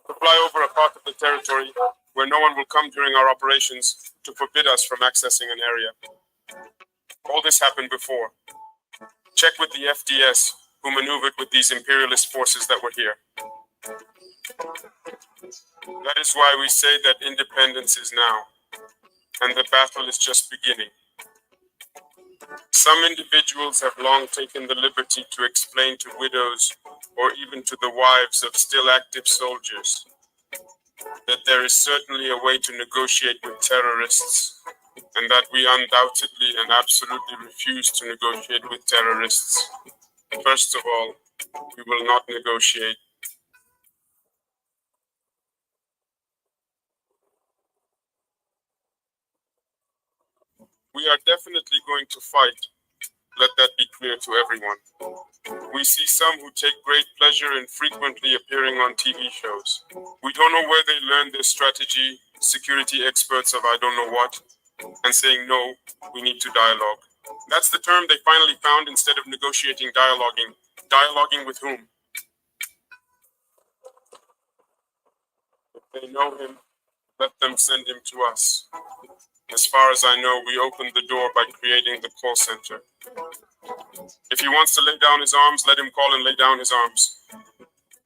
To fly over a part of the territory where no one will come during our operations to forbid us from accessing an area. All this happened before. Check with the FDS, who maneuvered with these imperialist forces that were here. That is why we say that independence is now, and the battle is just beginning. Some individuals have long taken the liberty to explain to widows or even to the wives of still active soldiers that there is certainly a way to negotiate with terrorists, and that we undoubtedly and absolutely refuse to negotiate with terrorists. First of all, we will not negotiate. We are definitely going to fight. Let that be clear to everyone. We see some who take great pleasure in frequently appearing on TV shows. We don't know where they learned this strategy, security experts of I don't know what, and saying no, we need to dialogue. That's the term they finally found instead of negotiating, dialoguing. Dialoguing with whom? If they know him, let them send him to us. As far as I know, we opened the door by creating the call center. If he wants to lay down his arms, let him call and lay down his arms.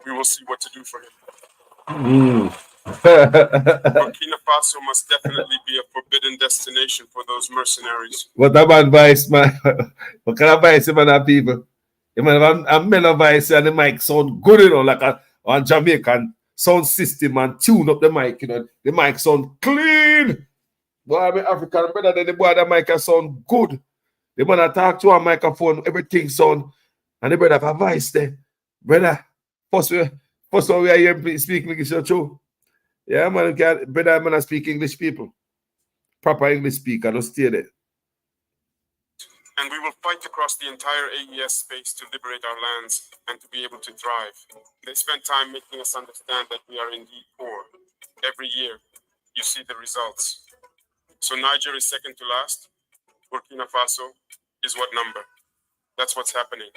We will see what to do for him. Burkina Faso must definitely be a forbidden destination for those mercenaries. What about advice, man? What kind of advice, man, people? I'm men advice and the mic sound good, you know, like on Jamaican sound system and tune up the mic, you know. The mic sound clean. Boy, I'm African better than the boy that mic can sound good. The man I talk to a microphone, everything sound, and the brother have advice there. Brother, first one we are here speak English, true. Yeah, man, brother, man, I speak English, people. Proper English speaker, don't stay there. And we will fight across the entire AES space to liberate our lands and to be able to thrive. They spent time making us understand that we are indeed poor. Every year, you see the results. So Niger is second to last. Burkina Faso is what number? That's what's happening.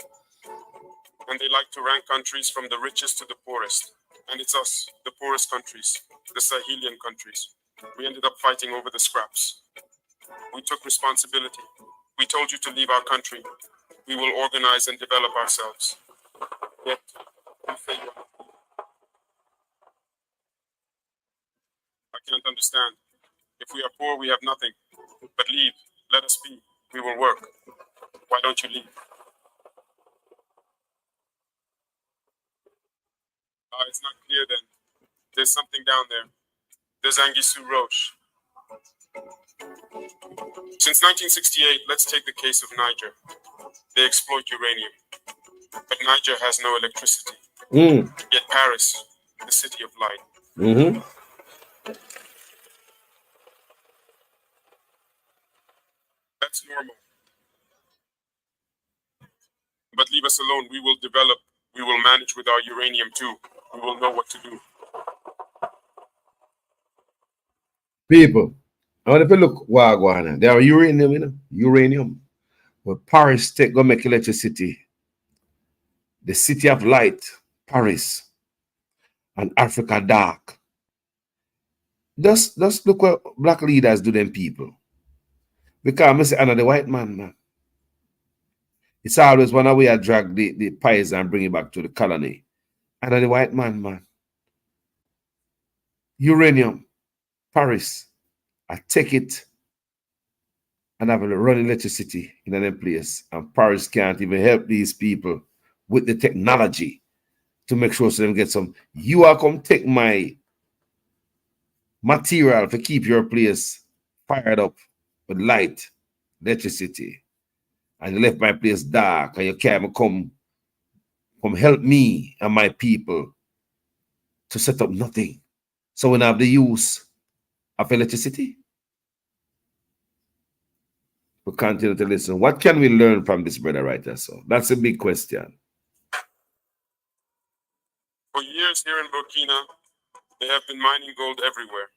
And they like to rank countries from the richest to the poorest. And it's us, the poorest countries, the Sahelian countries. We ended up fighting over the scraps. We took responsibility. We told you to leave our country. We will organize and develop ourselves. Yet, you say you're not. I can't understand. If we are poor, we have nothing. But leave. Let us be. We will work. Why don't you leave? It's not clear then. There's something down there. There's Anguissou Roche. Since 1968, let's take the case of Niger. They exploit uranium. But Niger has no electricity. Yet Paris, the city of light. That's normal. But leave us alone. We will develop. We will manage with our uranium too. We will know what to do. People, I want to look Wagwana. There are uranium, you know, uranium. But Paris take go make electricity. The city of light, Paris, and Africa dark. Just look what black leaders do them people. Because I say another white man. It's always one way I drag the pies and bring it back to the colony. Another white man. Uranium, Paris. I take it and have a run electricity in that place. And Paris can't even help these people with the technology to make sure so them get some. You are come take my material to keep your place fired up with light, electricity. And you left my place dark and you can't come help me and my people to set up nothing. So when I have the use of electricity, we continue to listen. What can we learn from this brother right there? So that's a big question. For years here in Burkina, they have been mining gold everywhere.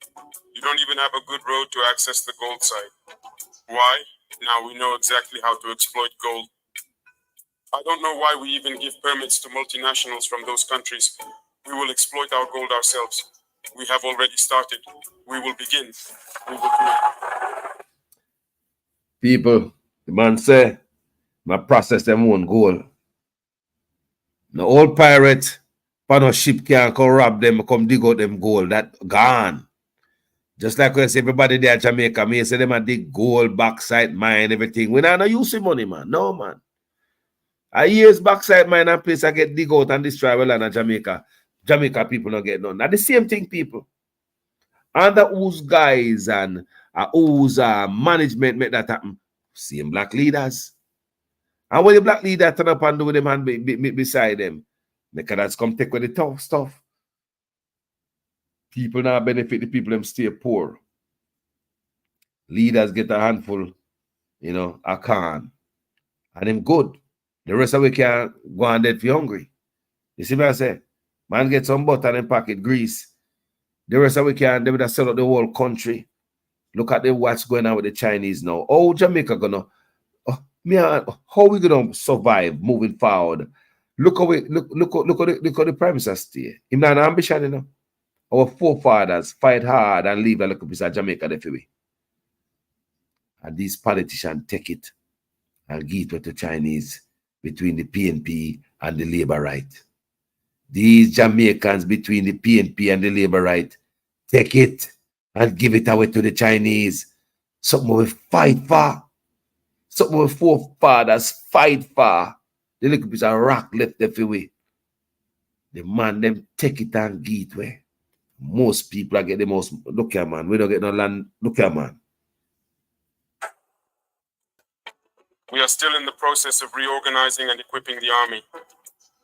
You don't even have a good road to access the gold site. Why? Now we know exactly how to exploit gold. I don't know why we even give permits to multinationals from those countries. We will exploit our gold ourselves. We have already started. We will begin. We will do it. People, the man say, I process them own gold. The old pirate, on a ship can't come rob them, come dig out them gold. That gone. Just like we say, everybody there in Jamaica, me say them a dig gold, backside mine, everything. We not use money, man. No, man. A years backside mine and place I get dig out and destroy well in Jamaica. Jamaica people don't get none. Now the same thing, people. Under whose guys and whose management make that happen? Same black leaders. And when the black leader turn up and do them and beside them, make that's come take with the tough stuff. People now benefit, the people them stay poor. Leaders get a handful, you know, a can. And them good. The rest of we can go and dead for hungry. You see what I say? Man get some butter and pocket grease. The rest of we can, they would have sell out the whole country. Look at what's going on with the Chinese now. Oh, Jamaica gonna, how we gonna survive moving forward? Look at the Prime Minister stay. Him not an ambition, you know. Our forefathers fight hard and leave a little piece of Jamaica there for we. And these politicians take it and give it to the Chinese between the PNP and the Labour right. These Jamaicans between the PNP and the Labour right take it and give it away to the Chinese. Something we fight for. Something we forefathers fight for. The little piece of rock left there for we. The man them take it and give it away. Most people are get the most. Look here, man. We don't get no land. Look here, man. We are still in the process of reorganizing and equipping the army.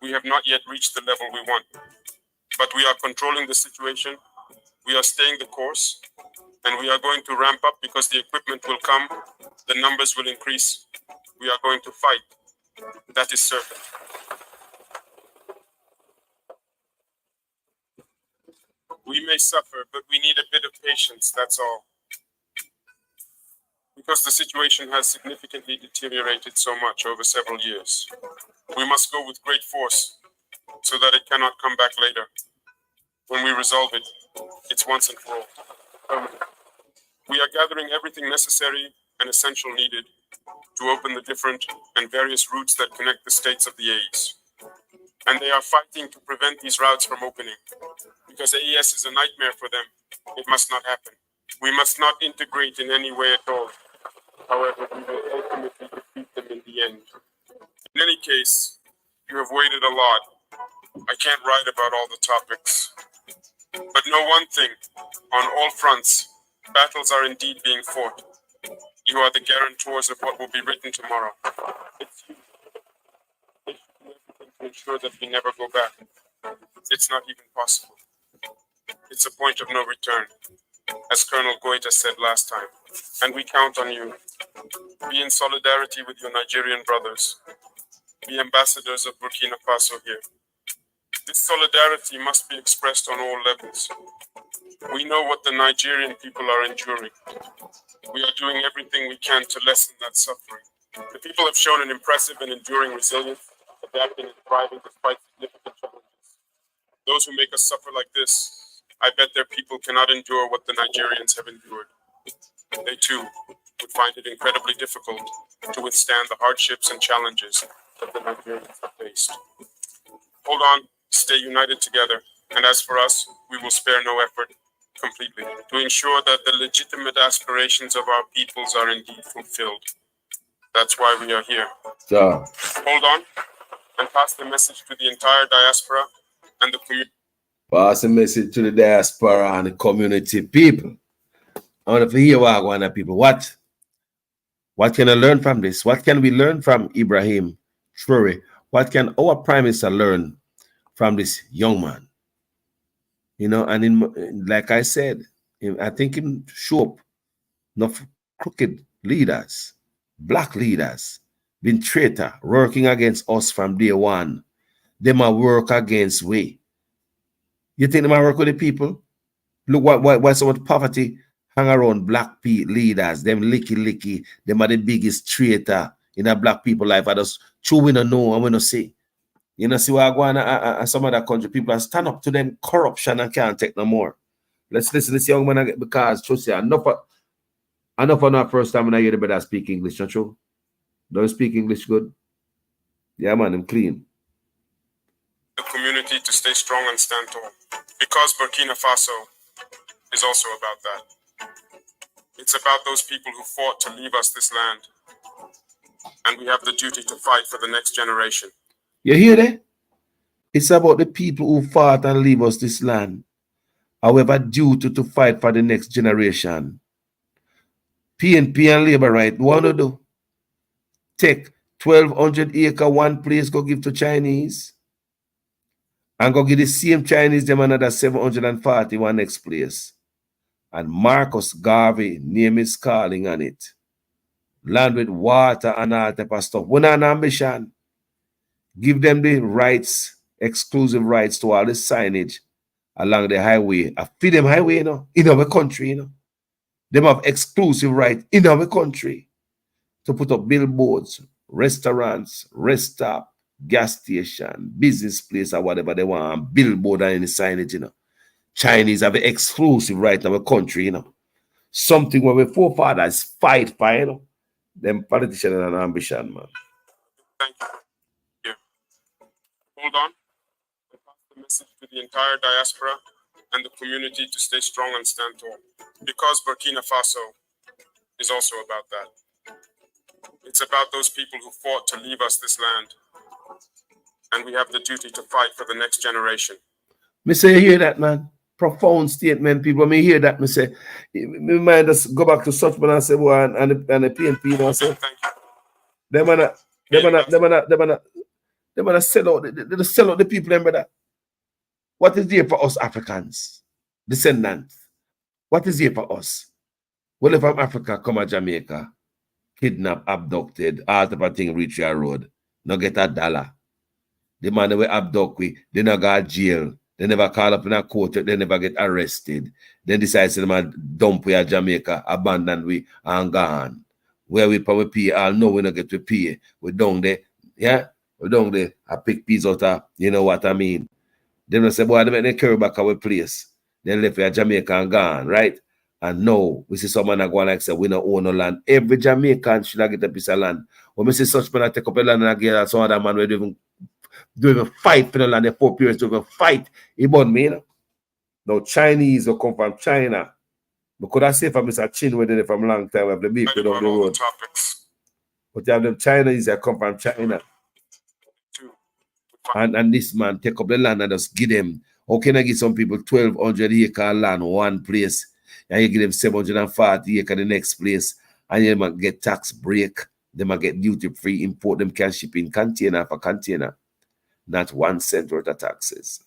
We have not yet reached the level we want, but we are controlling the situation. We are staying the course, and we are going to ramp up because the equipment will come, the numbers will increase. We are going to fight. That is certain. We may suffer, but we need a bit of patience, that's all. Because the situation has significantly deteriorated so much over several years. We must go with great force so that it cannot come back later. When we resolve it, it's once and for all. We are gathering everything necessary and essential needed to open the different and various routes that connect the states of the AES. And they are fighting to prevent these routes from opening. Because AES is a nightmare for them. It must not happen. We must not integrate in any way at all. However, we will ultimately defeat them in the end. In any case, you have waited a lot. I can't write about all the topics. But know one thing, on all fronts, battles are indeed being fought. You are the guarantors of what will be written tomorrow. It's you. They should do everything to ensure that we never go back. It's not even possible. It's a point of no return, as Colonel Goita said last time. And we count on you. Be in solidarity with your Nigerian brothers. Be ambassadors of Burkina Faso here. This solidarity must be expressed on all levels. We know what the Nigerian people are enduring. We are doing everything we can to lessen that suffering. The people have shown an impressive and enduring resilience, adapting and thriving despite significant challenges. Those who make us suffer like this, I bet their people cannot endure what the Nigerians have endured. They too would find it incredibly difficult to withstand the hardships and challenges that the Nigerians have faced. Hold on, stay united together, and as for us, we will spare no effort completely to ensure that the legitimate aspirations of our peoples are indeed fulfilled. That's why we are here. So, hold on and pass the message to the entire diaspora and the community. Pass a message to the diaspora and the community people. I want to hear what I want to people. What can I learn from this? What can we learn from Ibrahim Traore? What can our Prime Minister learn from this young man? You know, and like I said, I think him show up enough crooked leaders, black leaders, been traitor, working against us from day one. They might work against we. You think they might work with the people? Look why so much poverty hang around black leaders, them licky, them are the biggest traitor in a black people life. I just true we don't know and we don't see. You know, see what I go on some other country, people are stand up to them corruption and can't take no more. Let's listen to this young man because trust you, enough for not first time when I hear the better speak English, not true? Don't speak English good? Yeah, man, I'm clean. The community to stay strong and stand tall. Because Burkina Faso is also about that. It's about those people who fought to leave us this land. And we have the duty to fight for the next generation. You hear that? It's about the people who fought and leave us this land. However, duty to fight for the next generation. PNP and Labour right, what do do? Take 1,200 acre one place, go give to Chinese. And go give the same Chinese them another 741 next place. And Marcus Garvey name is calling on it. Land with water and all type of stuff. We're not an ambition. Give them the rights, exclusive rights to all the signage along the highway. I feed them highway, you know, in our country, you know. Them have exclusive right in our country to put up billboards, restaurants, rest stop, gas station, business place, or whatever they want, billboard and any signage, you know. Chinese have an exclusive right in our country, you know. Something where our forefathers fight for, you know. Them politicians and ambition, man. Thank you. Hold on. I pass the message to the entire diaspora and the community to stay strong and stand tall. Because Burkina Faso is also about that. It's about those people who fought to leave us this land. And we have the duty to fight for the next generation. Me say, you hear that, man? Profound statement, people. Me hear that. Me say, me mind just go back to Suchman and say, boy, and the PNP, you know, say, them man sell out, they sell out the people, them, brother. What is there for us Africans, descendants? What is here for us? Well, if from Africa come to Jamaica, kidnap, abducted, all type of thing reach your road, no get $1. The man they abduct we, they not go to jail. They never call up in a court, they never get arrested. Then decide to them dump we at Jamaica, abandon we and gone. Where we probably pay, all know we not get to pay. We down there, yeah? We down there, I pick peas out of, you know what I mean? Then say, boy, they make them carry back our place. Then left we at Jamaica and gone, right? And now we see someone that go like say, we don't own no land. Every Jamaican should have get a piece of land. When we see such people take up a land and get some other man where they do even fight for the land, the 4 periods to even fight. He born me, you know? Now Chinese will come from China. Because I say for Mr. Chin where they from long time, we have the big people on the road. But you have them Chinese that come from China. And this man take up the land and just give them. How can I give some people 1,200 acre land one place? And you give them 740 acre the next place. And you might get tax break. They might get duty free import. Them can ship in container for container. Not 1 cent worth of taxes.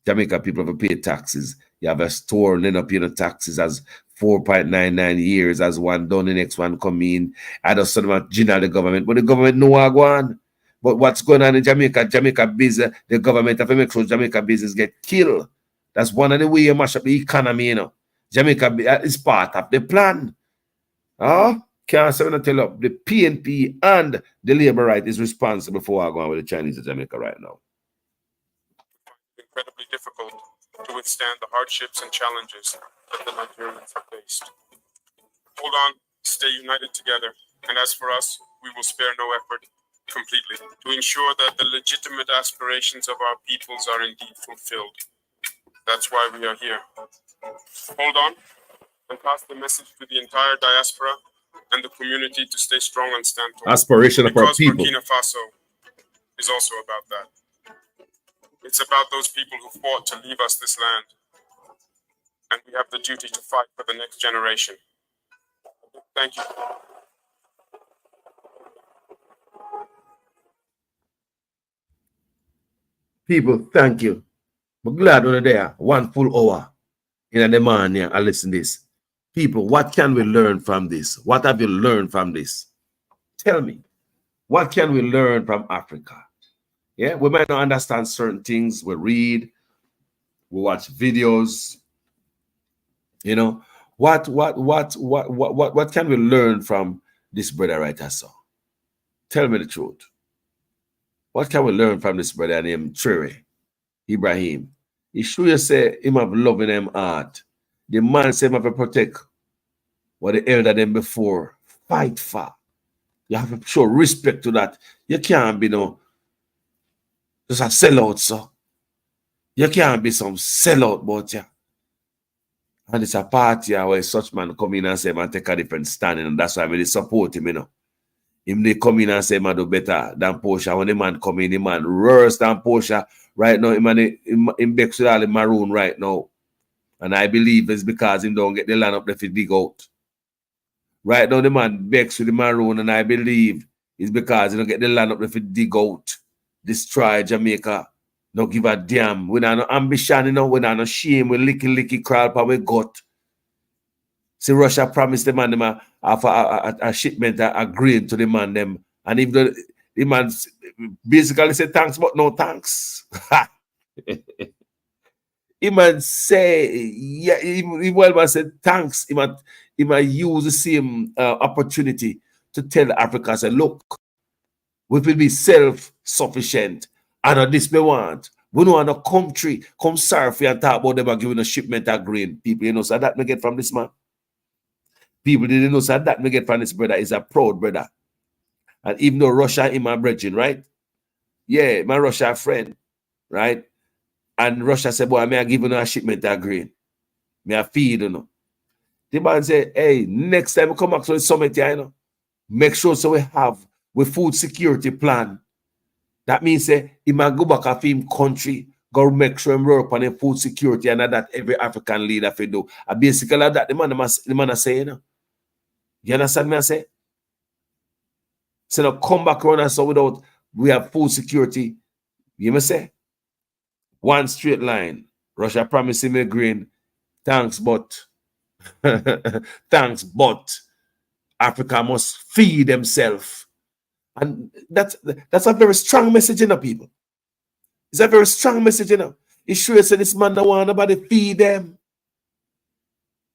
Jamaica people have paid taxes. You have a store and end up paying taxes as 4.99 years as one done, the next one come in. I just sort of general the government, but the government know what go on. But what's going on in Jamaica? Jamaica business, the government have to make sure Jamaica business get killed. That's one of the way you mash up the economy, you know. Jamaica is part of the plan. Can't say when I tell you, the PNP and the labor right is responsible for what going on with the Chinese in Jamaica right now. Incredibly difficult to withstand the hardships and challenges that the Nigerians have faced. Hold on, stay united together, and as for us, we will spare no effort completely to ensure that the legitimate aspirations of our peoples are indeed fulfilled. That's why we are here. Hold on and pass the message to the entire diaspora and the community to stay strong and stand tall. Aspiration of our people. Burkina Faso is also about that. It's about those people who fought to leave us this land. And we have the duty to fight for the next generation. Thank you. People, thank you. I'm glad we're there. 1 full hour in the morning. I listen to this. People, what can we learn from this? What have you learned from this? Tell me. What can we learn from Africa? Yeah, we might not understand certain things. We read, we watch videos. You know, what can we learn from this brother right here? So, tell me the truth. What can we learn from this brother named Traore, Ibrahim? He sure you say him have love in him heart. The man say him have to protect what the elder them before fight for. You have to show respect to that. You can't be no just a sellout, so. You can't be some sellout, but yeah. And it's a party where such man come in and say, man, take a different standing, and that's why I really support him, you know. Him they come in and say, man, do better than Portia. When the man come in, the man worse than Portia. Right now, him begs with all the maroon right now. And I believe it's because him don't get the land up there to dig out. Right now, the man begs with the maroon, and I believe it's because he don't get the land up there to dig out. Destroy Jamaica. No give a damn. We not no ambition, you know. We not no shame. We licky crawl pa we gut. See, Russia promised the man them a shipment a grain to the man them. And if the man basically said thanks, but no thanks. He man say, yeah, he well said thanks. He might use the same opportunity to tell Africa, say, look, we will be self-sufficient. And this we want. We don't want a country come surf and talk about them giving a shipment of grain. People, you know, so that me get from this man. People didn't know, so that me get from this brother is a proud brother. And even though Russia in my brethren, right? Yeah, my Russia friend, right? And Russia said, boy, I give you a shipment of grain. I feed you. The man said, hey, next time we come back to the summit here, you know, make sure so we have food security plan. That means he might go back to him country, go make sure him work on the food security and that every African leader fi do. And basically that the man say, you know. You understand me I say? So now come back around and so without we have food security. You may say? One straight line. Russia promising me grain. Thanks, but Africa must feed themselves. And that's a very strong message, you know, people. It's a very strong message, you know. It sure said this man don't want nobody feed them.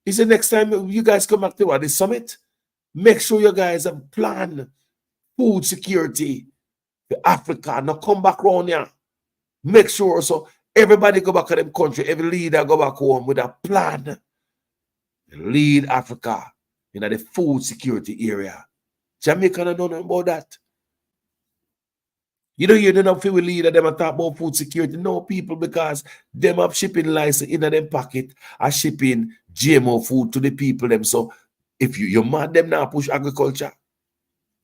He said next time you guys come back to the summit, make sure you guys have plan food security for Africa. Now come back around here. Make sure so everybody go back to them country. Every leader go back home with a plan. Lead Africa in the food security area. Jamaica don't know nothing about that. You don't hear enough people leader them and talk about food security. No people, because them have shipping license in them pocket are shipping GMO food to the people them. So if you're mad them now push agriculture.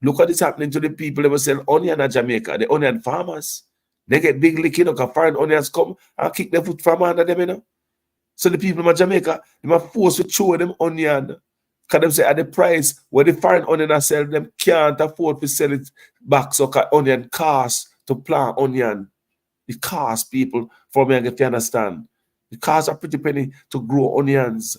Look at this happening to the people that will sell onion in Jamaica, the onion farmers. They get big lick, you know, because foreign onions come and kick their foot from under them, you know. So the people in Jamaica, they are forced to throw them onion. Because them say at the price where the foreign onion are selling, them can't afford to sell it back. So onion costs to plant onion. It costs people for me, if you understand. It costs a pretty penny to grow onions.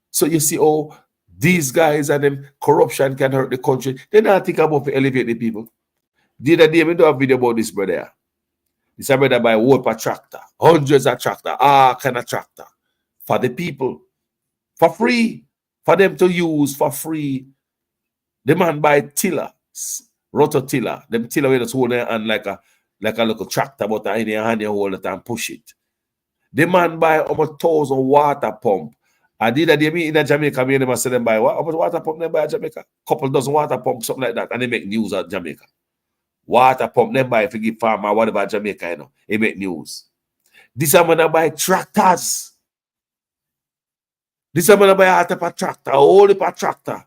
So you see, oh, these guys and them corruption can hurt the country. They not think about to elevate the people. The other day, we do a video about this brother. This brother buy wood per tractor, hundreds of tractor, kind of tractor for the people, for free, for them to use for free. The man buy tiller, rototiller, them tiller with us hold their hand like a little tractor, but in your hand you hold it and push it. The man buy almost 1,000 water pump. I did that in Jamaica, me and them say them buy what? How much water pump them buy in Jamaica? Couple dozen water pump, something like that, and they make news at Jamaica. Water pump them buy if you give farmer whatever Jamaica, you know, they make news. This I'm gonna buy tractors. This I'm gonna buy a type of tractor, a whole type of tractor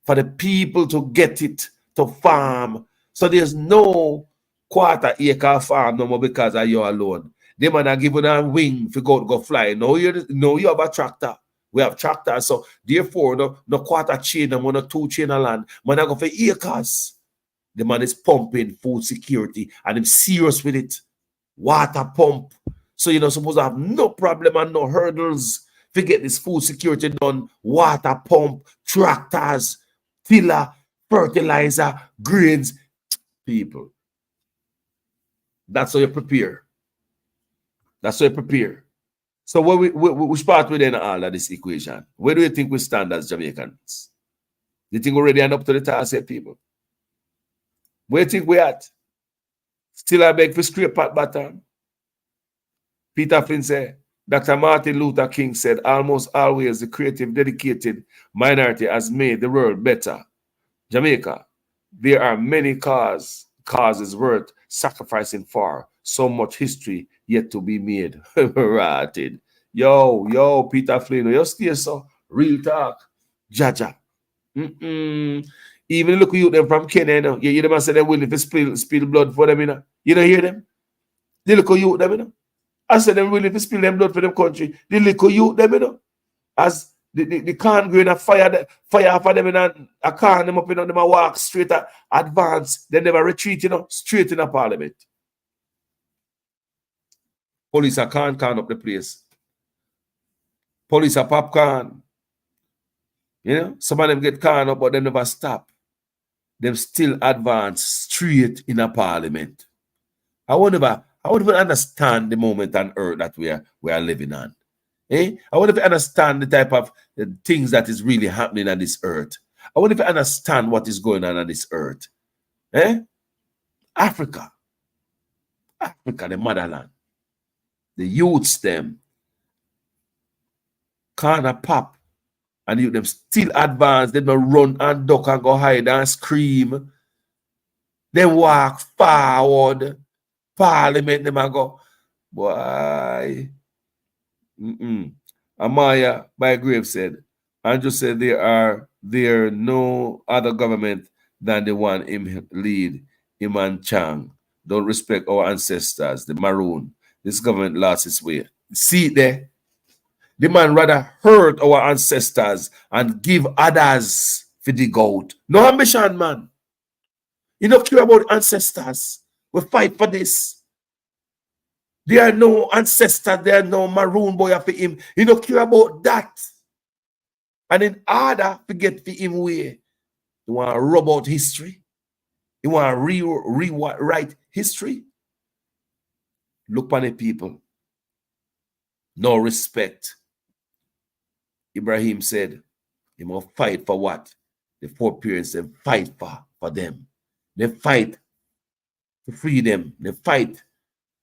for the people to get it to farm. So there's no quarter acre farm no more because of you alone. They man are giving them wing to go fly. No, you have a tractor. We have tractors, so therefore no quarter chain, no 2 chain of land. Man, I go for acres. The man is pumping food security and I'm serious with it. Water pump. So you're not supposed to have no problem and no hurdles to get this food security done. Water pump, tractors, tiller, fertilizer, grains. People. That's how you prepare. That's how you prepare. So we start with all of this equation. Where do you think we stand as Jamaicans? Do you think we're ready and up to the task yet, people? Where do you think we at? Still I beg for scrape at bottom. Peter Flynn said, Dr. Martin Luther King said, almost always the creative, dedicated minority has made the world better. Jamaica, there are many causes worth sacrificing for. So much history yet to be made. Rotted. Yo, Peter Flynn, you stay so. Real talk. Jaja. Even look at you them from Kenya, you know. You hear them say they're willing to spill blood for them, you know. You don't hear them? They look at you them, you know. I said they're willing to spill them blood for them country. They look at you them, you know. As the can't go in a fire for them, and I can't them up, you know, them walk straight at advance. They never retreat, you know, straight in a parliament. Police can't up the place. Police are popcorn. You know, some of them get caught up, but they never stop. Them still advance straight in a parliament. I won't even understand the moment on earth that we are living on. I won't even understand the type of things that is really happening on this earth. I won't even understand what is going on this earth. Africa, the motherland. The youths them kind of pop and you them still advance. They don't run and duck and go hide and scream. They walk forward. Parliament them and go. Boy. Amaya Bygrave said, Andrew said there no other government than the one him lead, Iman Chang. Don't respect our ancestors, the Maroon. This government lost its way. See it there? The man rather hurt our ancestors and give others for the gold. No ambition, man. You don't care about ancestors. We fight for this. There are no ancestors, there are no Maroon boy after him. You don't care about that. And in order to get for him way, you want to rub out history. You want to rewrite history. Look on the people. No respect. Ibrahim said, he must fight for what? The four parents, they fight for them. They fight to free them. They fight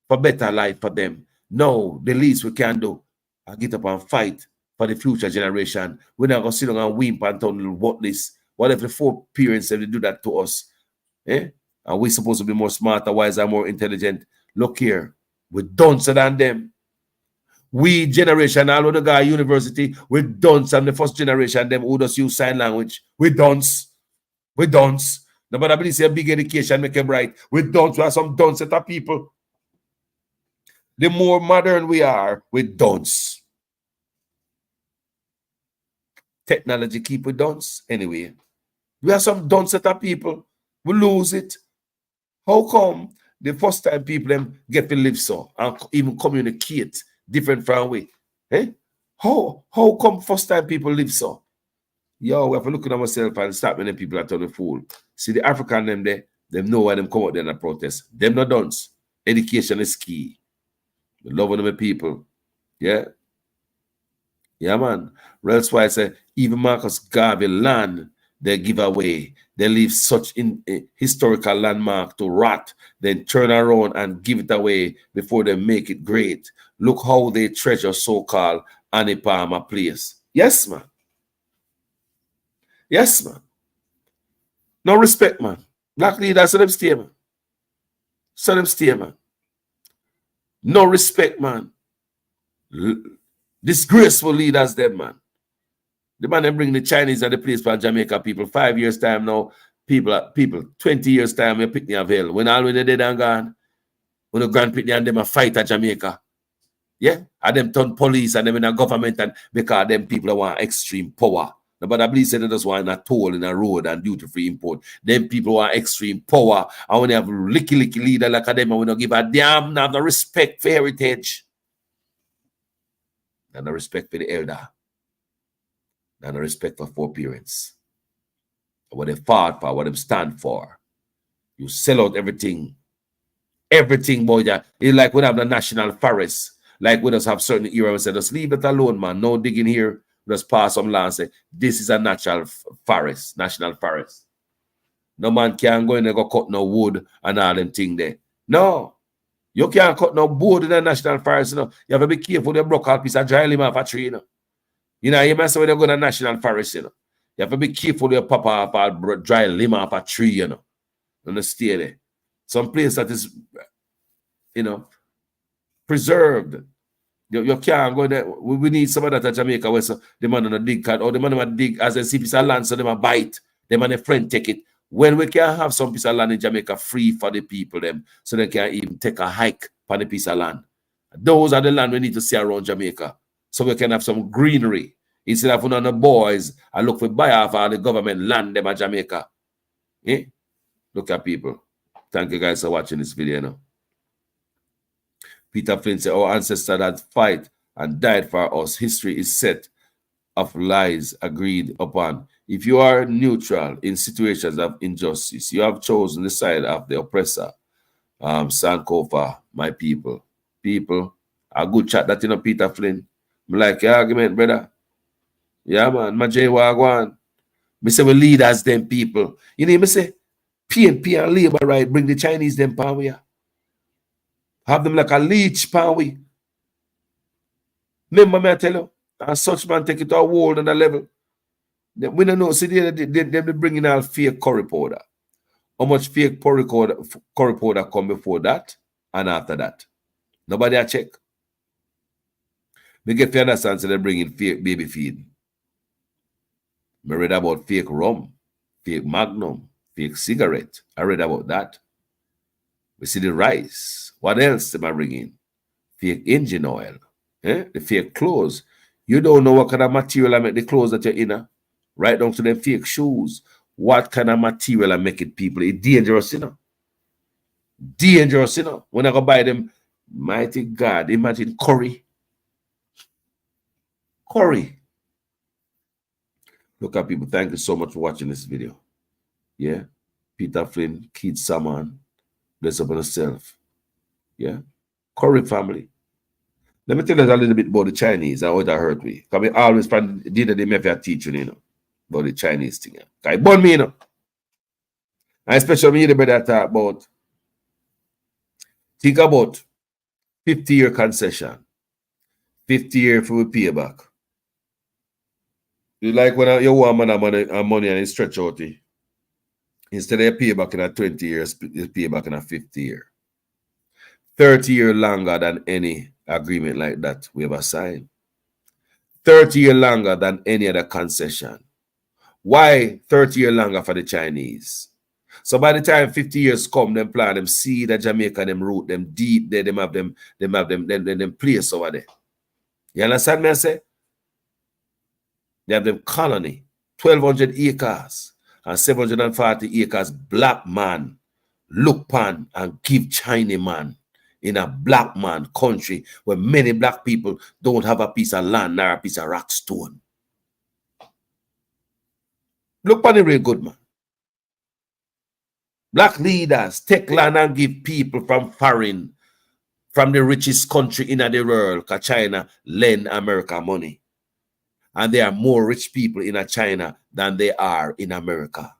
for better life for them. No, the least we can do, I get up and fight for the future generation. We're not going to sit down and whimper and tell them what this. What if the four parents have to do that to us? Eh? And we're supposed to be more smarter, wiser, more intelligent. Look here, we're duncer than them. We generation, all of the guy university, we're dunce and the first generation, them who just use sign language. We dunce. We dunce. Nobody believe say big education make them right. We dunce. We are some dunce set of people. The more modern we are, we dunce. Technology keep we dunce anyway. We are some dunce set of people. We lose it. How come the first time people them get to live so and even communicate different from we? Eh? How come first time people live so? Yo, we have to look at ourselves and start many people that turn the fool. See the African them there, them know why them come out there and protest. Them not dunce. Education is key. The love of the people. Yeah. Yeah, man. That's why I say even Marcus Garvey land they give away. They leave such historical landmark to rot, then turn around and give it away before they make it great. Look how they treasure so-called Annie Palmer place. Yes, man. Yes, man. No respect, man. Black leaders, so them stay, man. So them stay, man. No respect, man. Disgraceful leaders, them, man. The man them bring the Chinese at the place for Jamaica people. 5 years time now, people, 20 years time, you pick me of hell. When all when they dead and gone, when the grand pick and them a fight at Jamaica. Yeah? And them turn police and them in a government and because them people want extreme power. But I believe they just want a toll in a road and duty-free import. Them people want extreme power. And when they have licky leader like them, and we don't give a damn, not no respect for heritage. And no respect for the elder. And no respect for four parents. What they fought for, what they stand for. You sell out everything. Everything, boy. It's like we have the national forest. Like we just have certain era and say, just leave it alone, man. No digging here. Just pass some land and say, this is a natural forest, national forest. No man can go in there go cut no wood and all them thing there. No. You can't cut no wood in a national forest, you know. You have to be careful you broke out piece of dry limb off a tree, you know. You know, you must say when you go to a national forest, you know. You have to be careful you pop off a dry limb off a tree, you know. And stay there. Some place that is, you know, preserved. You can't go there. We need some of that at Jamaica where so the man on a dig cut or the man on a dig as a see piece of land so they might bite. Them and a friend take it. When we can have some piece of land in Jamaica free for the people them so they can even take a hike for the piece of land. Those are the land we need to see around Jamaica. So we can have some greenery. Instead of on the boys and look for buy off all the government land them at Jamaica. Eh? Look at people. Thank you guys for watching this video now. Peter Flynn said, our ancestors had fight and died for us. History is set of lies agreed upon. If you are neutral in situations of injustice, you have chosen the side of the oppressor. Sankofa, my people. People, a good chat that, you know, Peter Flynn. I like your argument, brother. Yeah, man. My J Wagwan. Me say we lead as them people. You know, me say PNP and labor right, bring the Chinese them power here. Have them like a leech, pan we. Remember me I tell you, and such man take it to a world and a level. We don't know, see, they bring in all fake curry powder. How much fake curry powder come before that and after that? Nobody a check. Me get to understand, so they bring in fake baby feed. I read about fake rum, fake magnum, fake cigarette. I read about that. We see the rice. What else am I bringing? Fake engine oil. The fake clothes. You don't know what kind of material I make the clothes that you're in. Right down to them fake shoes. What kind of material I make it, people? It's dangerous, you know. Dangerous, you know. When I go buy them, mighty God, imagine curry. Curry. Look at people. Thank you so much for watching this video. Yeah. Peter Flynn, Keith Saman, bless up on yourself. Yeah. Curry family. Let me tell you a little bit about the Chinese and what I heard me. Because I always find they may have teaching, you know, about the Chinese thing. Because it burn me, you know. And especially when you better talk about, think about 50-year concession. 50 years for pay back. You like when you want money and you stretch out it. Instead of pay back in a 20 years, you pay back in a 50 year. 30 years longer than any agreement like that we ever signed. 30 years longer than any other concession. Why 30 years longer for the Chinese? So by the time 50 years come, them plan, them see the Jamaica, them root, them deep there, them have them place over there. You understand me I say? They have them colony, 1,200 acres and 740 acres black man look pan and give Chinese man in a black man country where many black people don't have a piece of land nor a piece of rock stone. Look pan the real good man. Black leaders take land and give people from foreign, from the richest country in the world, because China lend America money. And there are more rich people in China than they are in America.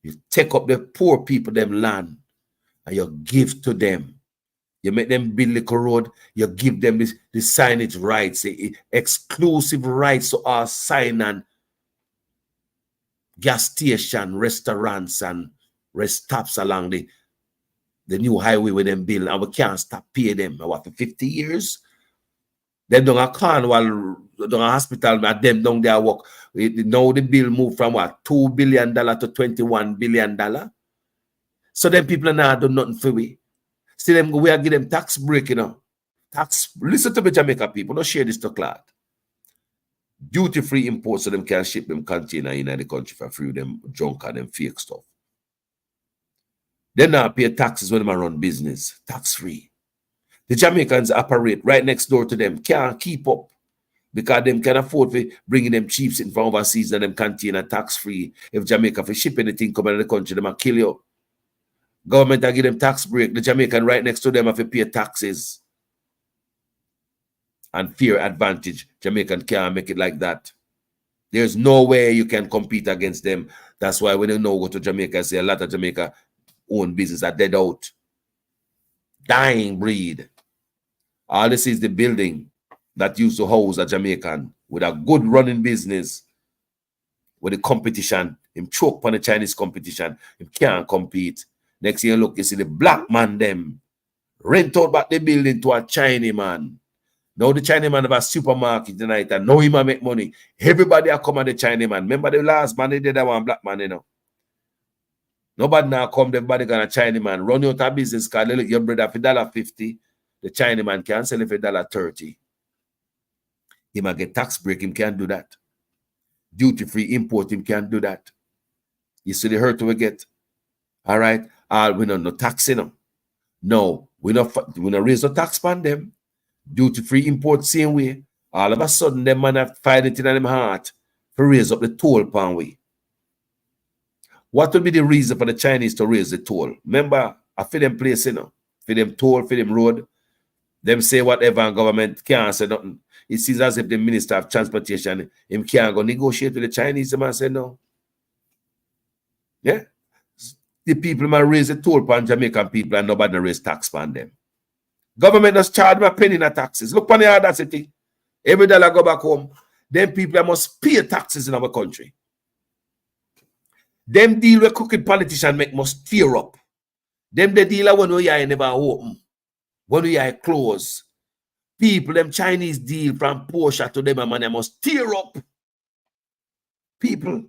You take up the poor people, them land, and you give to them. You make them build a road, you give them the signage rights, the exclusive rights to all sign and gas station, restaurants, and rest stops along the new highway with them build, and we can't stop pay them. What, for 50 years? Them down a Cornwall, down a hospital, and them down there work. Now the bill moved from what, $2 billion to $21 billion. So them people now do nothing for we. See them, we are give them tax break, you know. Listen to me, Jamaica people, don't share this to Clark. Duty-free imports so them can ship them container in the country for free, them junk and them fake stuff. They now pay taxes when they run business, tax-free. The Jamaicans operate right next door to them, can't keep up because them can afford to bringing them cheaps in from overseas and them container tax-free. If Jamaica for ship anything coming in the country, they might kill you. Government will give them tax break. The Jamaican right next to them have to pay taxes. And fair advantage. Jamaican can't make it like that. There's no way you can compete against them. That's why when you know go to Jamaica, say a lot of Jamaica own business are dead out. Dying breed. All this is the building that used to house a Jamaican with a good running business. With the competition, him choke on the Chinese competition, him can't compete. Next year, look, you see the black man them rent out back the building to a Chinese man. Now the Chinese man have a supermarket tonight and now he might make money. Everybody are come at the Chinese man. Remember the last man, they did that one black man, you know. Nobody now come, everybody gonna Chinese man. Run out a business card, look, your brother for $1.50. The Chinese man can sell it for $1.30. He might get tax break, him can't do that. Duty-free import, him can't do that. You see the hurt we get. All right. We no tax in them. No, we not raise no tax on them. Duty-free import same way. All of a sudden, them man have find it in them heart to raise up the toll pan way. What would be the reason for the Chinese to raise the toll? Remember, I feel them place, you know, for them toll, for them road. Them say whatever and government can't say nothing. It seems as if the Minister of Transportation him can't go negotiate with the Chinese. The man say no. Yeah. The people might raise the toll on Jamaican people and nobody raise tax on them. Government does charge them a penny in taxes. Look on the audacity. Every dollar go back home. Them people must pay taxes in our country. Them deal with crooked politicians must tear up. Them the dealer when we are never open. When we are close. People, them Chinese deal from Porsche to them, man, they must tear up. People,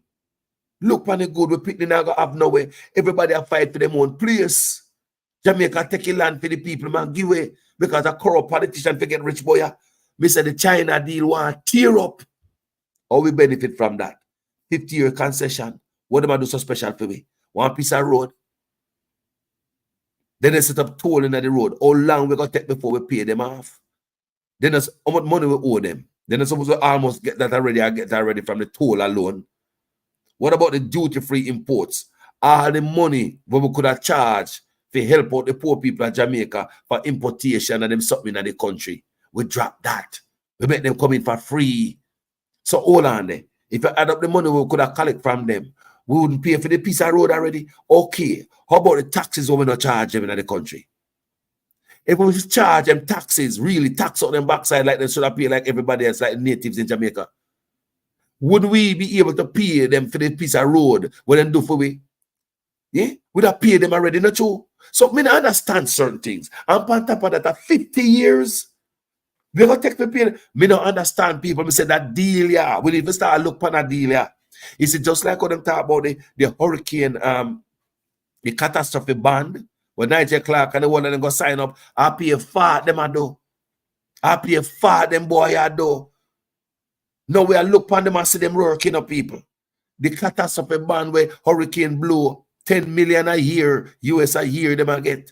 look on the good, we pick the naga up nowhere. Everybody a fight for them own place. Jamaica take a land for the people, man, give away. Because a corrupt politician forget rich boy. Me say the China deal want tear up. How we benefit from that? 50-year concession. What am I do so special for me? One piece of road. Then they set up toll in the road. How long we got to take before we pay them off? Then there's how much money we owe them. Then they're supposed to almost get that already. I get that already from the toll alone. What about the duty-free imports? All the money we could have charged to help out the poor people of Jamaica for importation and them something in the country. We drop that. We make them come in for free. So hold on there. If you add up the money we could have collect from them, we wouldn't pay for the piece of road already. Okay. How about the taxes we not charge them in the country? If we charge them taxes, really tax out them backside like they should have paid like everybody else, like natives in Jamaica, would we be able to pay them for the piece of road when they do for we? Yeah? Would have paid them already, not true? So me not understand certain things. And on top of that, 50 years, we going to take the pay. Me don't understand people. Me say that deal, yeah. We need to start look on that deal, yeah. Is it just like when them talk about the hurricane, the catastrophe band? When Nigel Clark and the one of them go sign up, I pay a fat them a do. I pay a fat them boy a do. Now we are look on them and see them working up people. The catastrophe band where hurricane blow 10 million a year, US a year them a get.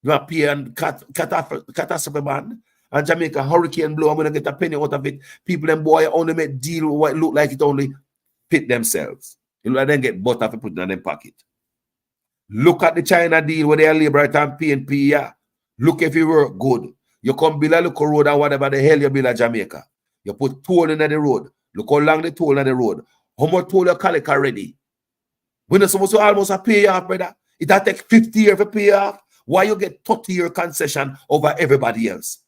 You are paying catastrophe band. And Jamaica hurricane blow, I'm gonna get a penny out of it. People them boy only make deal what look like it only fit themselves. You know, then get butter for putting in their pocket. Look at the China deal where they are labor right and PNP, yeah. Look if you work good. You come build a local road and whatever the hell you build at Jamaica. You put toll in the road. Look how long the toll in the road. How much toll you collect already? We're not supposed to almost pay off, brother. It will take 50 years to pay off. Why you get 30-year concession over everybody else?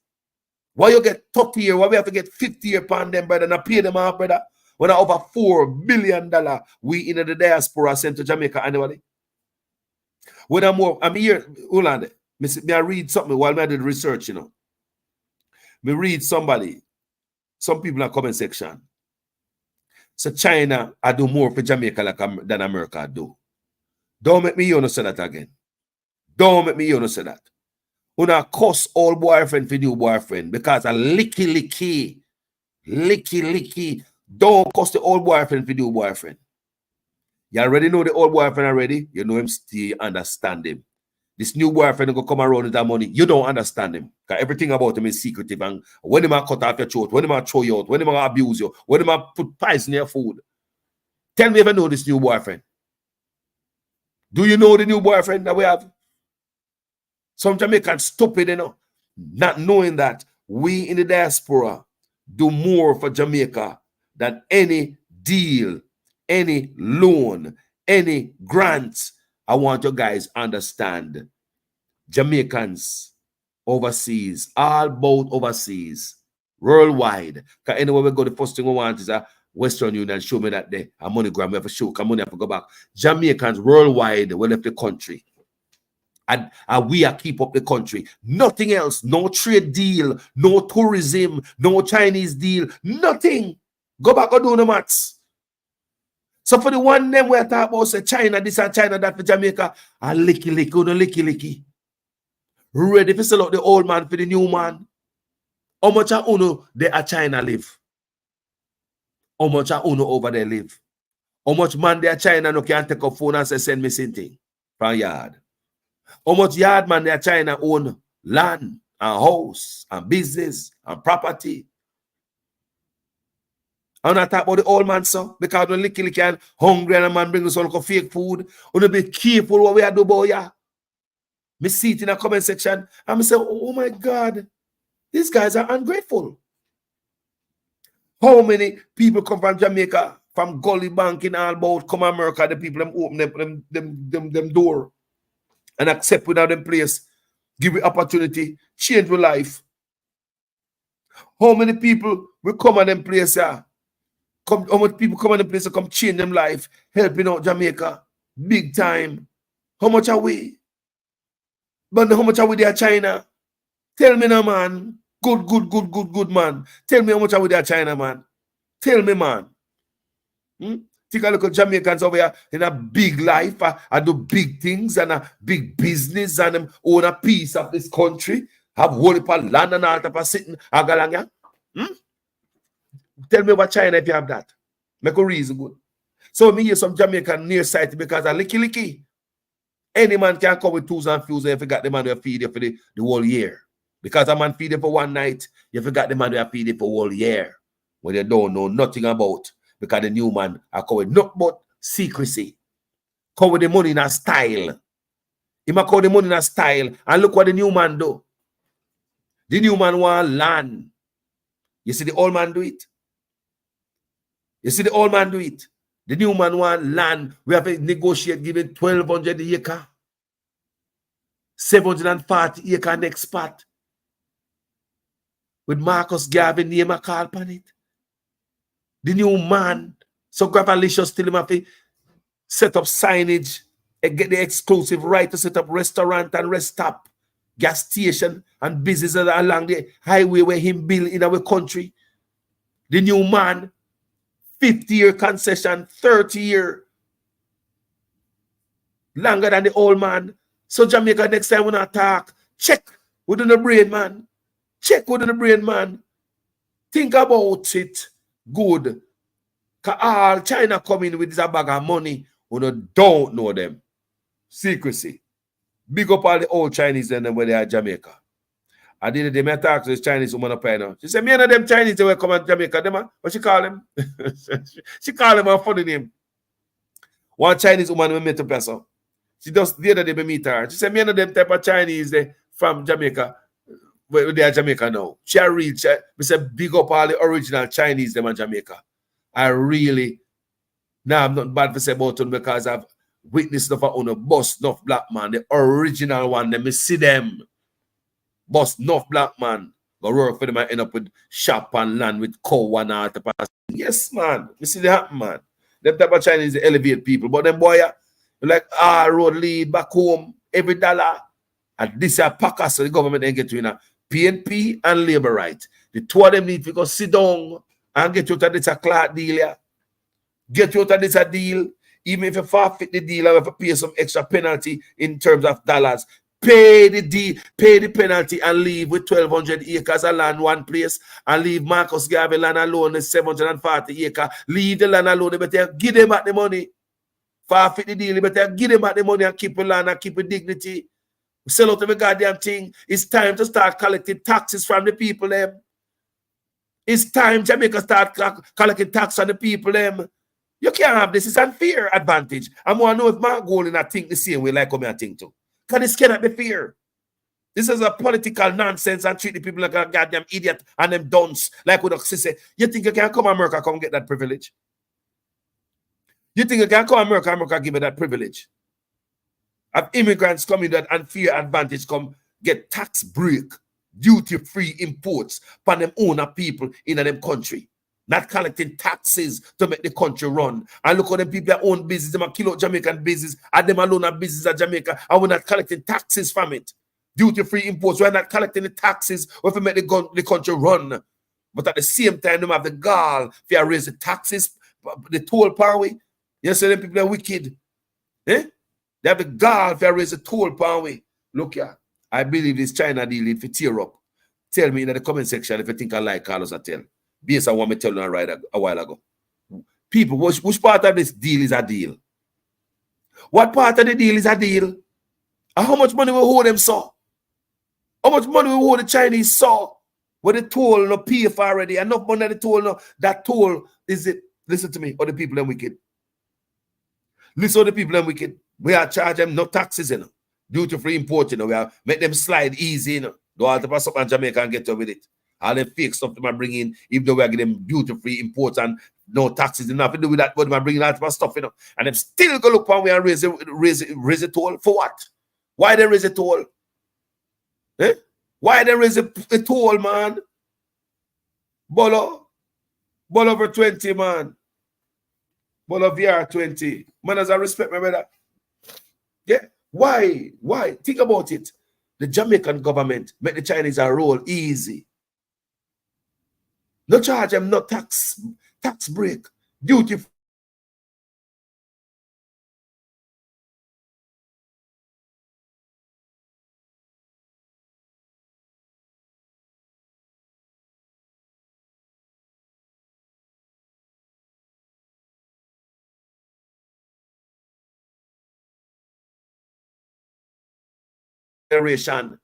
Why you get 30 years? Why we have to get 50 years upon them, brother, and pay them off, brother? When over $4 billion we in the diaspora sent to Jamaica annually. When I'm here, hold on. Me I read something while I did research, you know. Me read some people in the comment section. So China, I do more for Jamaica like than America do. Don't make me say that again. Don't make me say that. Una cuss old boyfriend for new boyfriend because a licky. Don't cuss the old boyfriend for new boyfriend. You already know the old boyfriend already. You know him still understand him. This new boyfriend will come around with that money. You don't understand him. Because everything about him is secretive. And when he might cut off your throat, when he might throw you out, when he might abuse you, when he might put pies in your food. Tell me if you know this new boyfriend. Do you know the new boyfriend that we have? Some Jamaicans stupid, you know, not knowing that we in the diaspora do more for Jamaica than any deal, any loan, any grant. I want you guys understand. Jamaicans overseas, all both overseas, worldwide. Because anywhere we go, the first thing we want is a Western Union show me that day. A MoneyGram, we have to show, because money have to go back. Jamaicans worldwide, we left the country. And we are keep up the country. Nothing else. No trade deal. No tourism. No Chinese deal. Nothing. Go back and do the maths. So for the one them we are talking about, say China this and China that for Jamaica, a licky. Ready to sell out the old man for the new man. How much a uno they at China live? How much a uno over there live? How much man they at China no can take a phone and say send me something from yard? How much yard man there China own land and house and business and property? I'm not talking about the old man, so because when licky and hungry and a man brings some fake food, we need to be careful what we are doing about ya. Me see it in the comment section and I say, oh my God, these guys are ungrateful. How many people come from Jamaica, from Gully Bank in all about, come America, the people them open them door and accept without them place, give you opportunity, change your life. How many people will come at them place, yeah? How much people come at the place to come change them life, helping out Jamaica, big time. How much are we? But how much are we there, China? Tell me now, man. Good, man. Tell me how much are we there, China, man. Tell me, man. Take a look at Jamaicans over here in a big life, and do big things and a big business and own a piece of this country. Have whole heap of land and all type of sitting. Tell me about China if you have that. Make a reason good. So me hear some Jamaican near sight because of licky. Any man can come with tools and fuse if you got the man who feed you for the whole year. Because a man feed you for one night, you forgot the man who feed you for whole year. When you don't know nothing about. Because the new man are come with nothing but secrecy. Come with the money in a style. He might call the money in a style. And look what the new man do. The new man want land. You see the old man do it. You see the old man do it. The new man want land. We have to negotiate giving 1,200 acre. 740 acre next spot. With Marcus Garvey name a call upon it. The new man. So Gravalicious still him have to set up signage and get the exclusive right to set up restaurant and rest stop, gas station and businesses along the highway where him build in our country. The new man, 50-year concession, 30-year. Longer than the old man. So Jamaica next time when I talk, check within the brain, man. Check within the brain, man. Think about it good. Because all China coming with this bag of money, we don't know them. Secrecy. Big up all the old Chinese and where they are in Jamaica. I did them talk to this Chinese woman up here now. She said, me and them Chinese they will come to Jamaica. Them, what she call them? She call them a funny name. One Chinese woman we met up person. She just the other day we meet her. She said, me and them type of Chinese from Jamaica. Where they are Jamaica now. She reached. We said, big up all the original Chinese them in Jamaica. I really, now I'm not bad to say about them because I've witnessed the on a bus enough black man, the original one. Let me see them. Bus enough black man. Go work for them and end up with shop and land with cow and all type of. Yes, man. You see that happen, man. Them type of Chinese they elevate people. But them boy, like road lead back home, every dollar. And this is packers, so the government ain't get to PNP and labor right. The two of them need to go sit down and get you to this a clout deal. Yeah. Get you to this a deal. Even if you forfeit the deal, I have to pay some extra penalty in terms of dollars. Pay the deal, pay the penalty and leave with 1,200 acres of land one place and leave Marcus Garvey land alone, the 740 acres. Leave the land alone. They better give them back the money. Forfeit the deal. They better give them back the money and keep the land and keep the dignity. Sell out every goddamn thing. It's time to start collecting taxes from the people them. It's time Jamaica start collecting tax on the people them. You can't have this. It's unfair advantage. I'm want to know if my goal in I think the same way like how I think too. Because this cannot be fair. This is a political nonsense and treat the people like a goddamn idiot and them dunce. Like what I say. You think you can come to America come get that privilege? You think you can come to America give you that privilege? Have immigrants come in that unfair advantage come get tax break, duty-free imports from them owner people in them country. Not collecting taxes to make the country run. And look at them people that own business, them a kill out Jamaican business, and them alone have business at Jamaica, and we're not collecting taxes from it. Duty-free imports, we're not collecting the taxes if we make the country run. But at the same time, them have the gall if you raise the taxes, the toll power. You see them people are wicked. Eh? They have the gall if you raise the toll power. Look here, I believe this China deal if you tear up. Tell me in the comment section if you think I like Carlos Atel. Based on what I tell you a while ago. People, which part of this deal is a deal? What part of the deal is a deal? And how much money we owe them saw? How much money we owe the Chinese saw? What the toll no pay for already? Enough money the toll no. That toll is it. Listen to me, or the people them wicked. Listen to the people them wicked. We are charge them no taxes, you know. Duty-free import, you know. We are make them slide easy, you know. Don't have to pass up on Jamaica and get away with it. All the fake stuff them are bringing, even though we are getting duty-free imports and no taxes, enough to do with that, but they are bringing out of stuff, you know. And them still go look for we and raise the toll. For what? Why they raise the toll? Eh? Why they raise the toll, man? Bolo over 20, man. Bolo VR 20. Man, as I respect my brother. Yeah. Why? Think about it. The Jamaican government make the Chinese a roll easy. No charge them no tax break, duty. Generation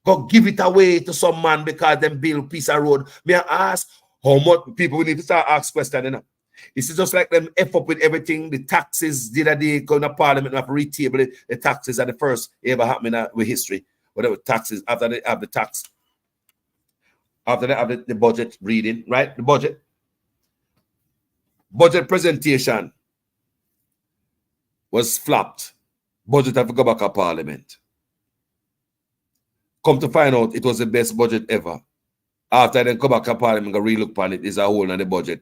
go give it away to some man because them build piece of road. May I ask how much people need to start ask questions, you know? It's just like them F up with everything. The taxes the other day going to parliament have to retable it. The taxes are the first ever happening with history. Whatever taxes after they have the tax. After they have the budget reading, right? The budget presentation was flopped. Budget have to go back to parliament. Come to find out, it was the best budget ever. After then come back to parliament and relook upon it, there's a hole in the budget.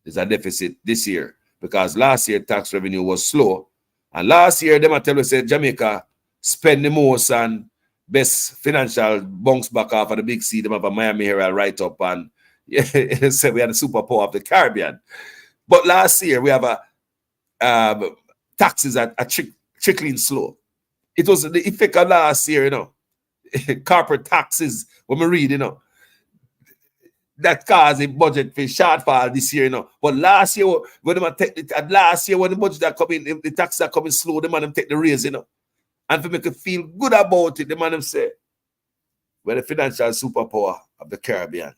There's a deficit this year because last year tax revenue was slow. And last year, them tell us that Jamaica spend the most and best financial bounce back off of the big C. Them have a Miami Herald write-up and so we had a superpower of the Caribbean. But last year, we have a taxes are trickling slow. It was the effect of last year, you know. Corporate taxes, when we read, you know, that caused a budget for shortfall this year, you know. But last year, when when the budget are coming, the taxes are coming slow, the man them take the raise, you know. And to make you feel good about it, the man them say, we're the financial superpower of the Caribbean.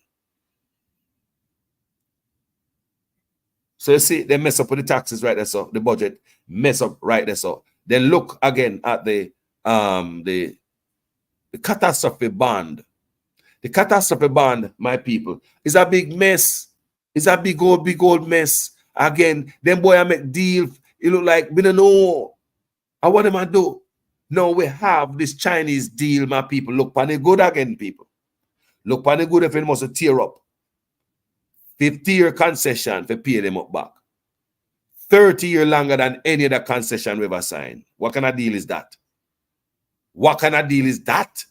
So you see, they mess up with the taxes right there, so the budget mess up right there, so. Then look again at the catastrophe bond. The catastrophe bond, my people, is a big mess. It's a big old mess. Again, them boy I make deal. It look like we don't know. And what am I do? Now we have this Chinese deal, my people. Look pan it good again, people. Look pan it good if it must tear up. 50-year concession for pay them up back. 30-year longer than any other concession we ever signed. What kind of deal is that? What kind of deal is that?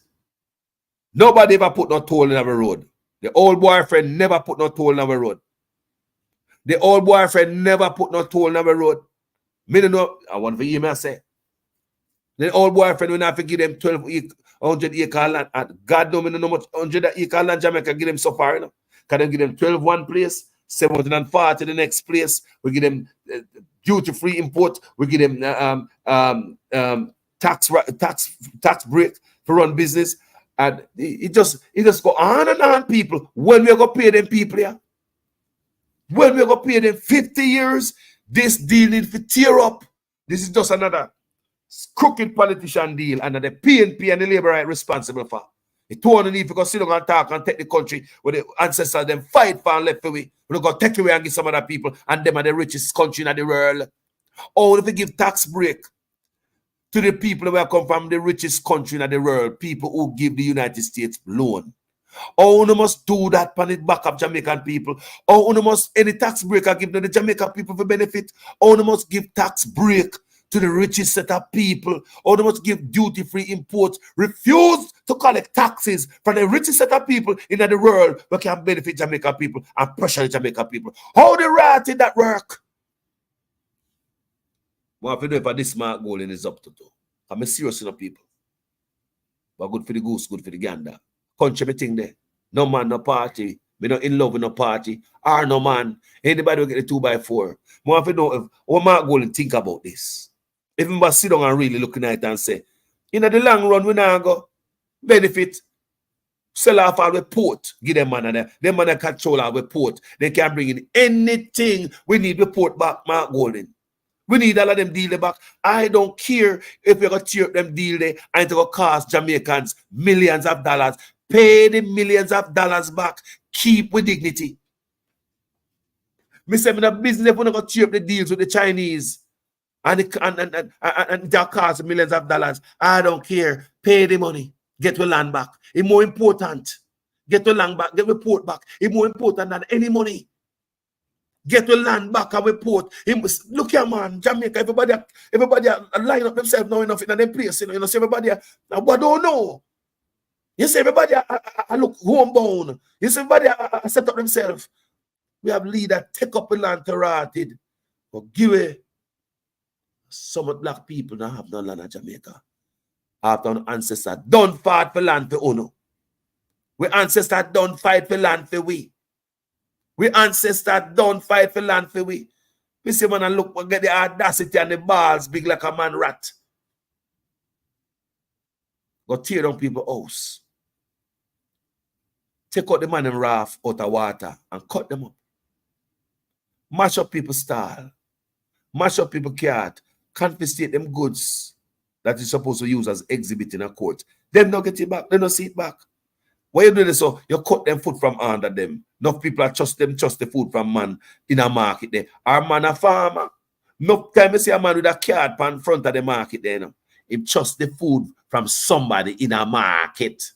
Nobody ever put no toll in our road. The old boyfriend never put no toll in our road. The old boyfriend never put no toll in our road. Me don't know. I want to hear me say. The old boyfriend will not give them 1,200 acre land. And God knows me know much 100 acre land Jamaica give them so far. You know? Can they give them 12 one place, 740 the next place? We give them duty-free import. We give them tax break to run business. And it just go on and on, people. When we go pay them people, yeah? When we go pay them 50 years, this deal needs to tear up. This is just another crooked politician deal, and the PNP and the Labour are responsible for. It don't need to go sit down and talk and take the country where the ancestors them fight for and left away. We're going to take away and give some other people, and them are the richest country in the world. Or if we give tax break to the people who come from the richest country in the world, people who give the United States loan. Oh, you must do that for the back of Jamaican people. Oh, you must any tax break I give them the Jamaican people for benefit. Oh, you must give tax break to the richest set of people. Oh, they must give duty-free imports. Refuse to collect taxes from the richest set of people in the world who can benefit Jamaican people and pressure the Jamaican people. How the right did that work? Well, if you know if this smart goal is up to two. I'm serious enough people. But good for the goose, good for the gander. Country me thing there. No man, no party. Me not in love with no party. Or no man. Anybody will get the 2x4. More if you know if what Mark Gold think about this. If we sit down and really looking at it and say, in the long run, we now go benefit. Sell off our port. Give them money there. Them money control our port. They can bring in anything we need report back, Mark Golden. We need all of them deal back. I don't care if we're going to tear up them deal there and it's going to cost Jamaicans millions of dollars. Pay the millions of dollars back. Keep with dignity. Me say, I'm in a business if we're not going to tear up the deals with the Chinese and that cost millions of dollars. I don't care. Pay the money. Get your land back. It's more important. Get your land back. Get your port back. It's more important than any money. get the land back and we port. Look here, man, Jamaica, everybody line up themselves now enough in them place. You know, see everybody, but don't know. You see everybody look homebound. You see everybody set up themselves. We have leaders take up the land to rot it. But give it. Some of black people now have no land in Jamaica. After our ancestors don't fight for land for Uno. We ancestors don't fight for land for we. We ancestors don't fight for land for we. We see man and look, we get the audacity and the balls big like a man rat. Go tear down people's house. Take out the man and raft out of water and cut them up. Mash up people's stall. Mash up people's cart. Confiscate them goods that you're supposed to use as exhibit in a court. Them not get it back. They don't see it back. Why you do this? So you cut them food from under them. Enough people are trust the food from man in a market there. Our man a farmer. No time you see a man with a card pan front of the market there. No. He trust the food from somebody in a market.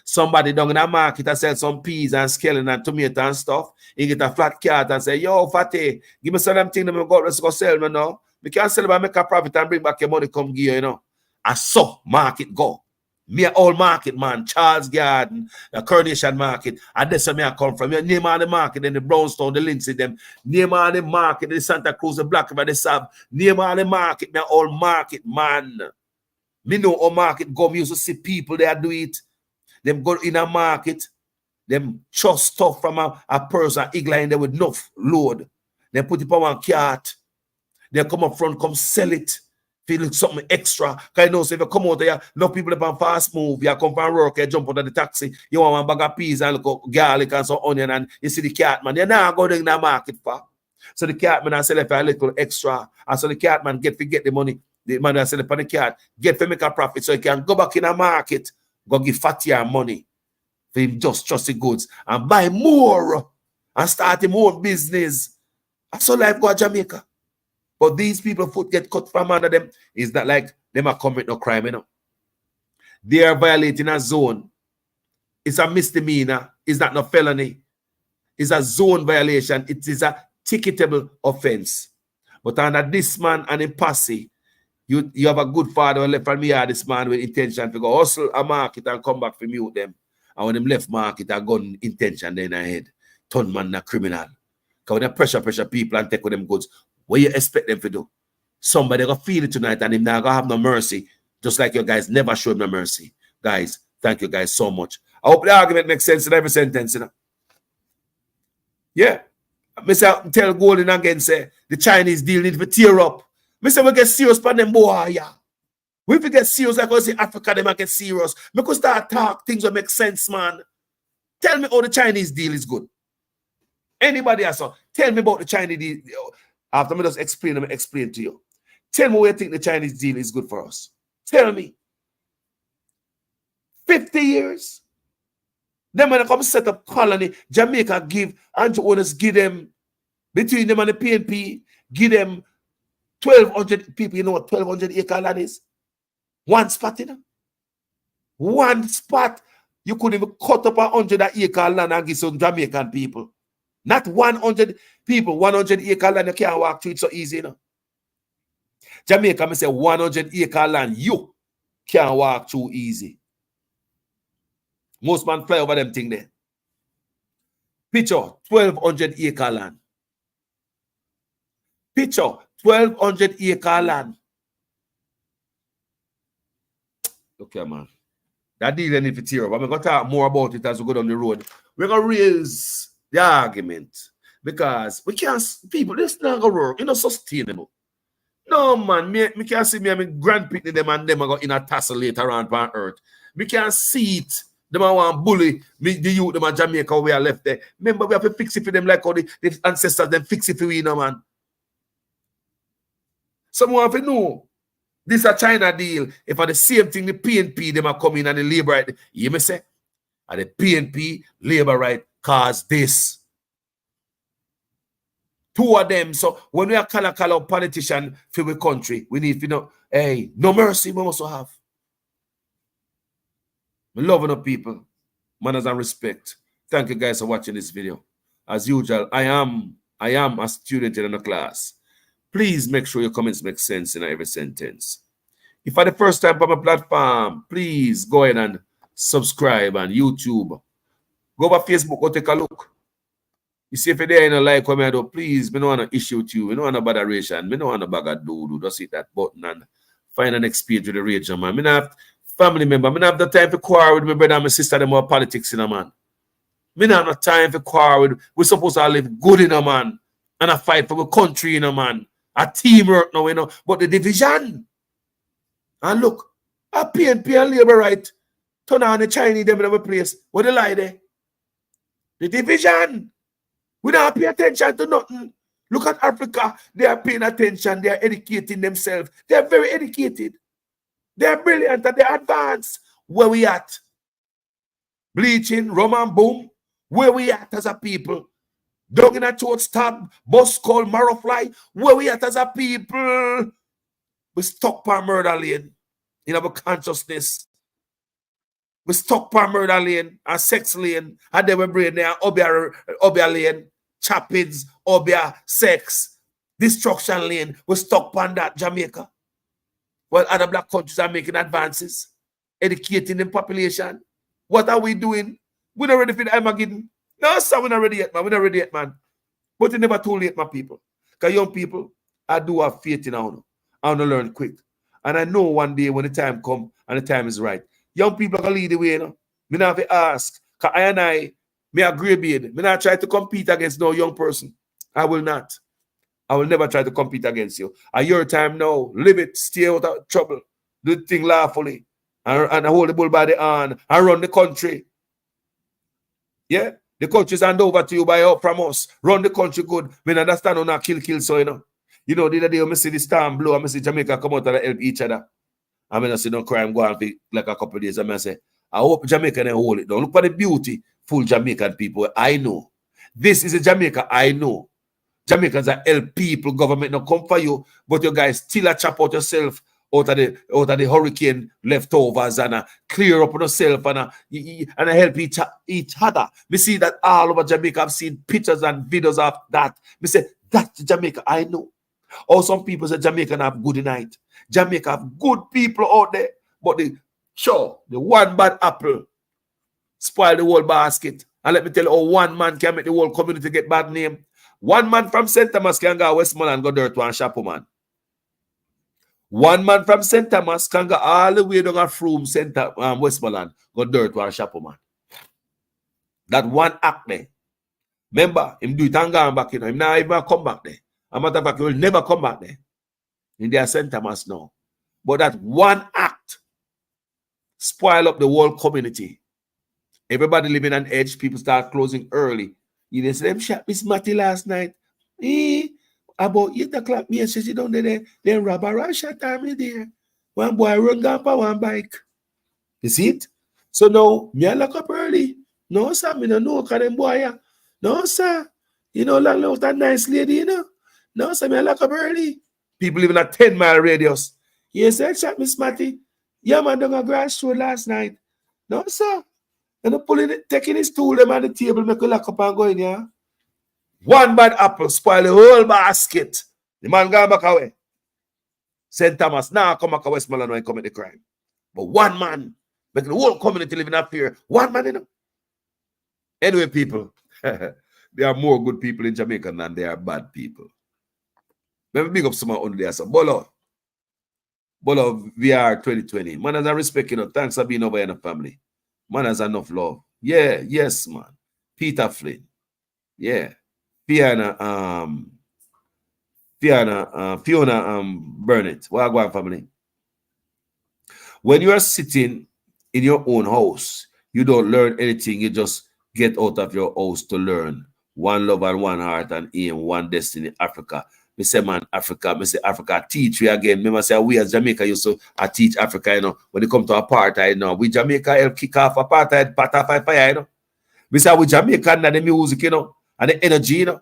Somebody down in a market and sell some peas and scallion and tomato and stuff. He get a flat card and say, yo, fatty, give me some of them things that let's go sell me now. We can't sell it and make a profit and bring back your money come give you, know. I saw market go. Me a old market man, Charles Garden, the Coronation Market, and that's where I come from. You name all the market, then the Brownstone, the Lindsay, them. Name all the market, the Santa Cruz, the Black River, the Sab. Name all the market, me a old market man. Me know how market go. Me used to see people there do it. Them go in a market, them trust stuff from a person, eagle in there with enough load. They put it on one cart. They come up front, come sell it. Feel something extra. Because you know, so if you come out there, no people up on fast move, you come from work, you jump out of the taxi, you want one bag of peas and look garlic and some onion, and you see the cat man, you're not going in the market for. So the cat man, I sell it for a little extra. And so the cat man get the money. The man that sell it for the cat, get to make a profit so he can go back in the market, go give fattier money for him just trust the goods and buy more and start him own business. That's how life go to Jamaica. But these people foot get cut from under them. Is that like them are commit no crime, you know? They are violating a zone. It's a misdemeanor. It's not no felony. It's a zone violation. It is a ticketable offense. But under this man and his posse, you have a good father who left from me this man with intention to go hustle a market and come back to mute them. And when them left market, a gun intention then ahead. Turn man a criminal. Because when they pressure people and take with them goods, what you expect them to do? Somebody gonna feel it tonight and him not gonna have no mercy. Just like you guys never showed no mercy. Guys, thank you guys so much. I hope the argument makes sense in every sentence, you know. Yeah. Mr. Tell Golden again, say the Chinese deal need to tear up. Mr. We get serious for them boy, yeah. We get serious like I say Africa, they might get serious. We could start talk things that make sense, man. Tell me how the Chinese deal is good. Anybody else? Tell me about the Chinese deal. After me just explain to you. Tell me where you think the Chinese deal is good for us. Tell me. 50 years. Then when they come set up colony, Jamaica give, Andrew owners give them, between them and the PNP, give them 1,200 people. You know what 1,200 acre land is? One spot, you know? One spot. You couldn't even cut up 100 acre land and give some Jamaican people. Not 100 people, 100 acre land, you can't walk through it so easy, you know. Jamaica, I say 100 acre land, you can't walk through easy. Most man fly over them thing there. Picture, 1,200 acre land. Picture, 1,200 acre land. Look here, man. That deal need to tear up. I'm going to talk more about it as we go down the road. We're going to raise the argument because we can't, people, this not gonna work. It's not sustainable. No, man, me can't see me and my grandpicking them and them are going in a tassel later on earth. We can't see it. Them are want bully me, the youth, them are Jamaica, we are left there. Remember, we have to fix it for them like how the ancestors, them fix it for we, you know, man. Someone have to know. This is a China deal. If I the same thing, the PNP, them are coming and the labor right. You may say, and the PNP, labor right, cause this. Two of them. So when we are call a politician for the country, we need to know, hey, no mercy we must have. We love enough people. Manners and respect. Thank you guys for watching this video. As usual, I am I am a student in a class. Please make sure your comments make sense in every sentence. If for the first time on my platform, please go ahead and subscribe on YouTube. Go over Facebook, go take a look. You see, if you're there and you like what I do, please, I don't want to issue with you. I don't want to botheration. I don't want to bag a do. Just hit that button and find an next page with the region, man. I don't have family member. I don't have the time to quarrel with my brother and my sister. Them more politics in a man. I don't have no time to quarrel with. We're supposed to live good in a man and a fight for the country in a man. A teamwork now, you know. But the division. And look, a PNP and Labour right turn on the Chinese them in our place. What they lie there? The division. We don't pay attention to nothing. Look at Africa. They are paying attention. They are educating themselves. They are very educated. They are brilliant and they are advanced. Where we at? Bleaching, rum and boom. Where we at as a people? Dog in a throat stab, bus call, marrow fly. Where we at as a people? We stuck per murder lane in our consciousness. We stuck per murder lane and sex lane. And then we bring there obia lane, chapids, obia, sex, destruction lane. We stuck on that Jamaica. While other black countries are making advances, educating the population. What are we doing? We're not ready for the Armageddon. No, sir, we're not ready yet, man. We're not ready yet, man. But it's never too late, my people. Because young people, I do have faith in you. I want to learn quick. And I know one day when the time comes and the time is right, young people are going to lead the way, you know. Me not have to ask. Because I a grey beard. Me not try to compete against no young person. I will not. I will never try to compete against you. At your time now, live it, stay out of trouble, do the thing lawfully, and hold the bull by the hand, and run the country. Yeah? The country is handed over to you by help from us. Run the country good. Me understand on not kill, so you know. You know, the other day, I see the storm blow, I see Jamaica come out and help each other. I mean, I see no crime go on for like a couple of days. I say, I hope Jamaica can hold it down. Look at the beautiful Jamaican people. I know. This is a Jamaica I know. Jamaicans are help people, government not come for you, but you guys still a chop out yourself out of the hurricane leftovers and clear up on yourself and help each other. We see that all over Jamaica. I've seen pictures and videos of that. We say, that's Jamaica I know. Or some people say Jamaica have good night. Jamaica have good people out there, but the one bad apple spoil the whole basket. And let me tell you, one man can make the whole community get bad name. One man from St. Thomas can go Westmoreland and go dirt one shop, man. One man from St. Thomas can go all the way down from Westmoreland, go dirt one shop, man. That one act there. Remember, him do it and go back, you know. Him not even come back there. A matter of fact, he will never come back there. In their St. Thomas now. But that one act spoil up the whole community. Everybody living on edge, people start closing early. You didn't say them shot Miss Matty last night. About 8 o'clock, me and she down there, then robber and shot me there. One boy run down for one bike. You see it? So now, me I lock up early. No, sir, me don't know, because them boy, no, sir. You know, like that nice lady, you know. No, sir, me I lock up early. People living at 10-mile radius. Yes, I shot Miss Matty. Yeah, man, down a grass road last night. No, sir. And I'm taking his tool them on the table, make a lock up and go in here. One bad apple spoil the whole basket. The man gone back away. St. Thomas now come back to Westmoreland and commit the crime. But one man, making the whole community living up here. One man, you know. Anyway, people, there are more good people in Jamaica than there are bad people. Let me big up someone on there. So, Bolo VR 2020. Man has a respect, you know. Thanks for being over in the family. Man has enough love. Yeah, yes, man. Peter Flynn. Yeah. Fiona Burnett. Wagwan family. When you are sitting in your own house, you don't learn anything. You just get out of your house to learn. One love and one heart and aim, one destiny, Africa. Me say, man, Africa. Me say, Africa, teach we again. Remember, say, we as Jamaica used to teach Africa, you know, when it come to apartheid now. We Jamaica help kick off apartheid, fire, you know. We say, we Jamaica and the music, you know, and the energy, you know.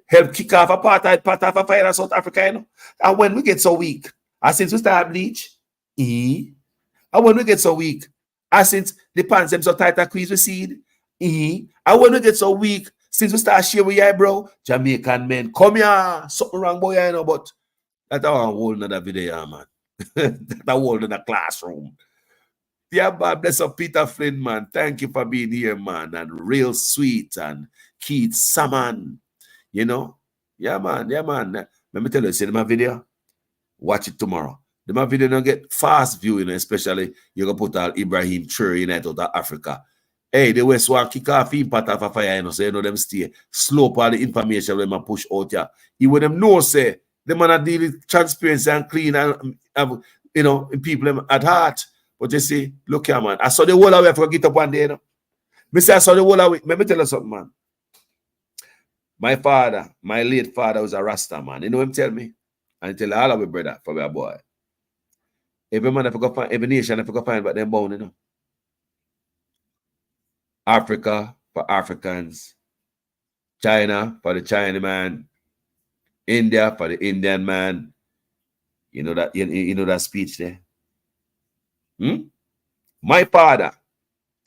Help kick off apartheid, fire in South Africa, you know. And when we get so weak, since we start bleach, and when we get so weak, since the pants them so tight that squeeze the seed, and when we get so weak, Since we start share with you, bro, Jamaican men, come here. Something wrong, boy, you know, but that's a whole nother video, man. That's a whole nother classroom. Yeah, man, bless up Peter Flynn, man. Thank you for being here, man. And Real Sweet and Keith Salmon. You know? Yeah, man. Yeah, man. Let me tell you, see my video? Watch it tomorrow. My video don't get fast viewing, especially you're going to put out Ibrahim Traore in out of Africa. Hey, the West will kick off impact of a fire, you know, so you know them stay slow all the information when I push out here. You with them know, say, the man are dealing with transparency and clean and you know, people at heart. But you see, look here, man. I saw the whole away for get up one day, you know. I saw the whole away. Let me tell you something, man. My father, my late father was a Rasta, man. You know him tell me? And tell all of my brother for my boy. Every man I forgot find, every nation I forgot find but them bound, you know. Africa for Africans. China for the China man. India for the Indian man. You know that you know that speech there. My father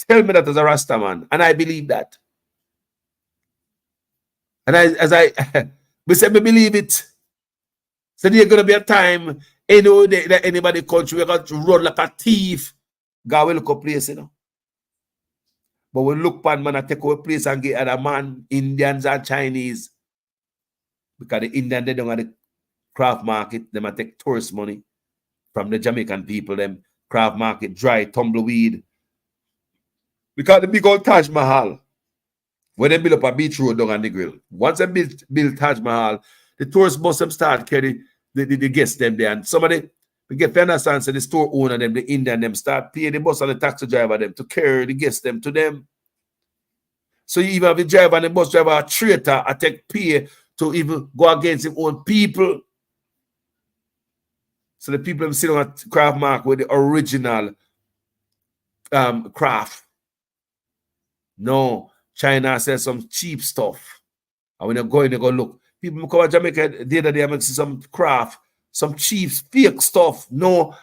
tell me that as a Rasta man, and I believe that. And we said we believe it. So there's gonna be a time that anybody country we're going to run like a thief. God will look a place, you know. But we look pan man and take away place and get other man, Indians and Chinese. Because the Indian they don't have the craft market, they might take tourist money from the Jamaican people, them craft market, dry, tumbleweed. Because the big old Taj Mahal, when they build up a beach road down on the grill, once they build Taj Mahal, the tourists must them start carry the guests them there. And somebody, we get to understand, so the store owner them, the Indian them, start paying the bus and the taxi driver them to carry the guests them to them. So you even have the driver and the bus driver a traitor, I take pay to even go against his own people. So the people them sit on a craft mark with the original craft. No, China says some cheap stuff. And when you're going, they go look. People come to Jamaica the other day and see some craft, some cheap fake stuff. No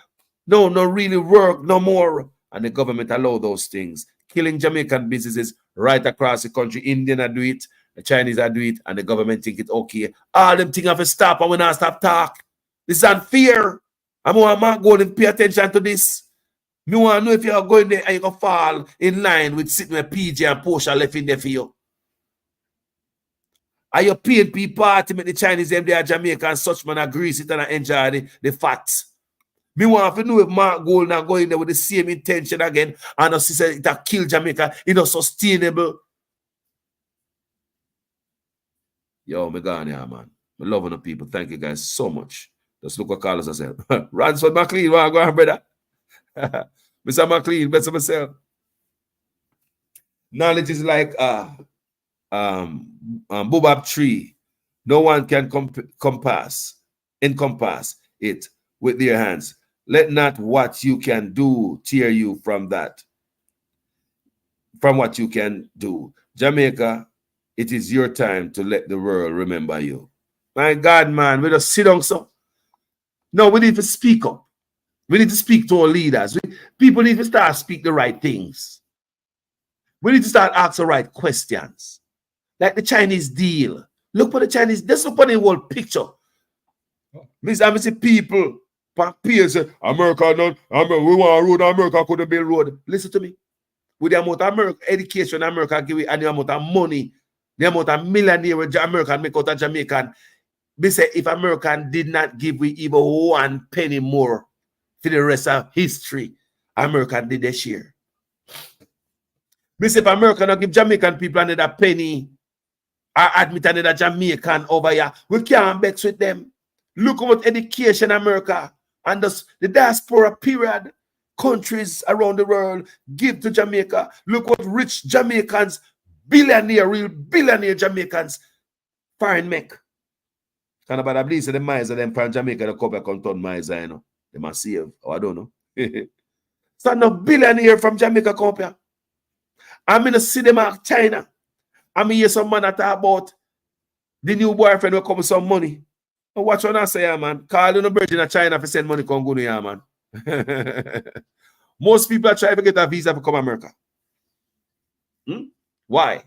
really work, no more. And the government allow those things. Killing Jamaican businesses right across the country. Indian are do it, the Chinese are do it, and the government think it okay. All them things have to stop and we not stop talk. This is unfair. I want to go and pay attention to this. Me want to know if you are going there and you can fall in line with sitting with PJ and Portia left in there for you. Are you paying people party make the Chinese them there Jamaica and such man agree sit and enjoy the fat? Me want to know if Mark Gold now going there with the same intention again and us say that kill Jamaica, you know, sustainable. Yo, me gone here, man. Me loving the people. Thank you guys so much. Just look what Carlos has said. Ransford McLean, want to go on, brother? Mr. McLean, best of myself. Knowledge is like boobab tree. No one can encompass it with their hands. Let not what you can do tear you from that. From what you can do. Jamaica, it is your time to let the world remember you. My God, man, we just sit down so. No, we need to speak up. We need to speak to our leaders. People need to start speak the right things. We need to start asking the right questions. Like the Chinese deal. Look for the Chinese. Let's look for the whole picture. I see people, peers say, America, we want a road, America could build road. Listen to me. With the amount of education America give it and the amount of money, the amount of millionaire American make out of Jamaican, we say if American did not give we even 1 penny more for the rest of history, American did their share. We say if America not give Jamaican people another penny, or admit another Jamaican over here, we can't vex with them. Look at education America and the diaspora period. Countries around the world give to Jamaica. Look what rich Jamaicans, real billionaire Jamaicans, foreign make. Kind of bad, the miser them from Jamaica, the couple come turn miser, you know. They must save, or I don't know. So no billionaire from Jamaica come up here. I'm in the cinema China. I'm hear some man that talk about the new boyfriend will come with some money. But watch what I say, man. Call the virgin of China for send money come go to here, man. Most people are trying to get a visa to come to America. Why?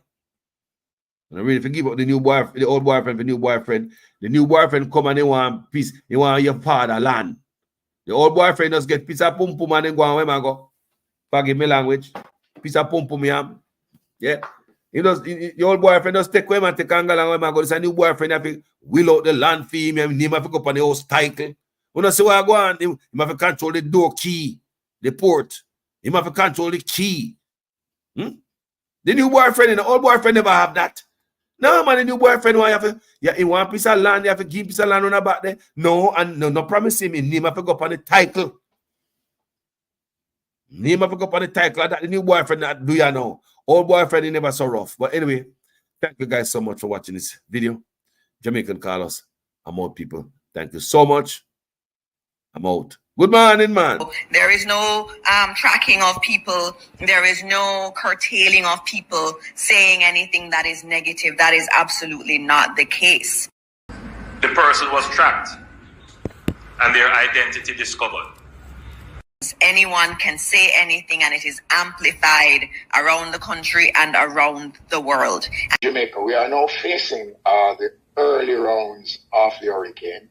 And really, if you give up the new boyfriend, the old boyfriend for the new boyfriend come and they want peace. He want your father land. The old boyfriend just get piece of pum pum and then go on where I go. Forgive me language. Piece of pum pum, yeah. The old boyfriend just take him and take angle and where I go. This a new boyfriend have to will out the land for him and name have to go up on the house title. When I see where I go on, he have to control the door key, the port. He have to control the key. The new boyfriend and the old boyfriend never have that. No, man, the new boyfriend he want a piece of land, you have to give piece of land on the back there. No, and no promise him. Name have to go up on the title. Name have to go up on the title. That the new boyfriend that do you know. Old boyfriend he never so rough. But anyway, thank you guys so much for watching this video. Jamaican Carlos, I'm out, people. Thank you so much. I'm out. Good morning, man. There is no tracking of people. There is no curtailing of people saying anything that is negative. That is absolutely not the case. The person was tracked and their identity discovered. Anyone can say anything and it is amplified around the country and around the world. Jamaica, we are now facing the early rounds of the hurricane.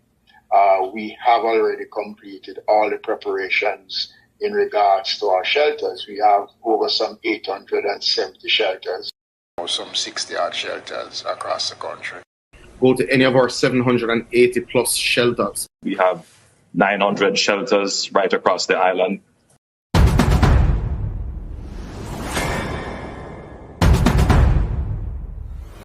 We have already completed all the preparations in regards to our shelters. We have over some 870 shelters. Some 60 odd shelters across the country. Go to any of our 780 plus shelters. We have 900 shelters right across the island.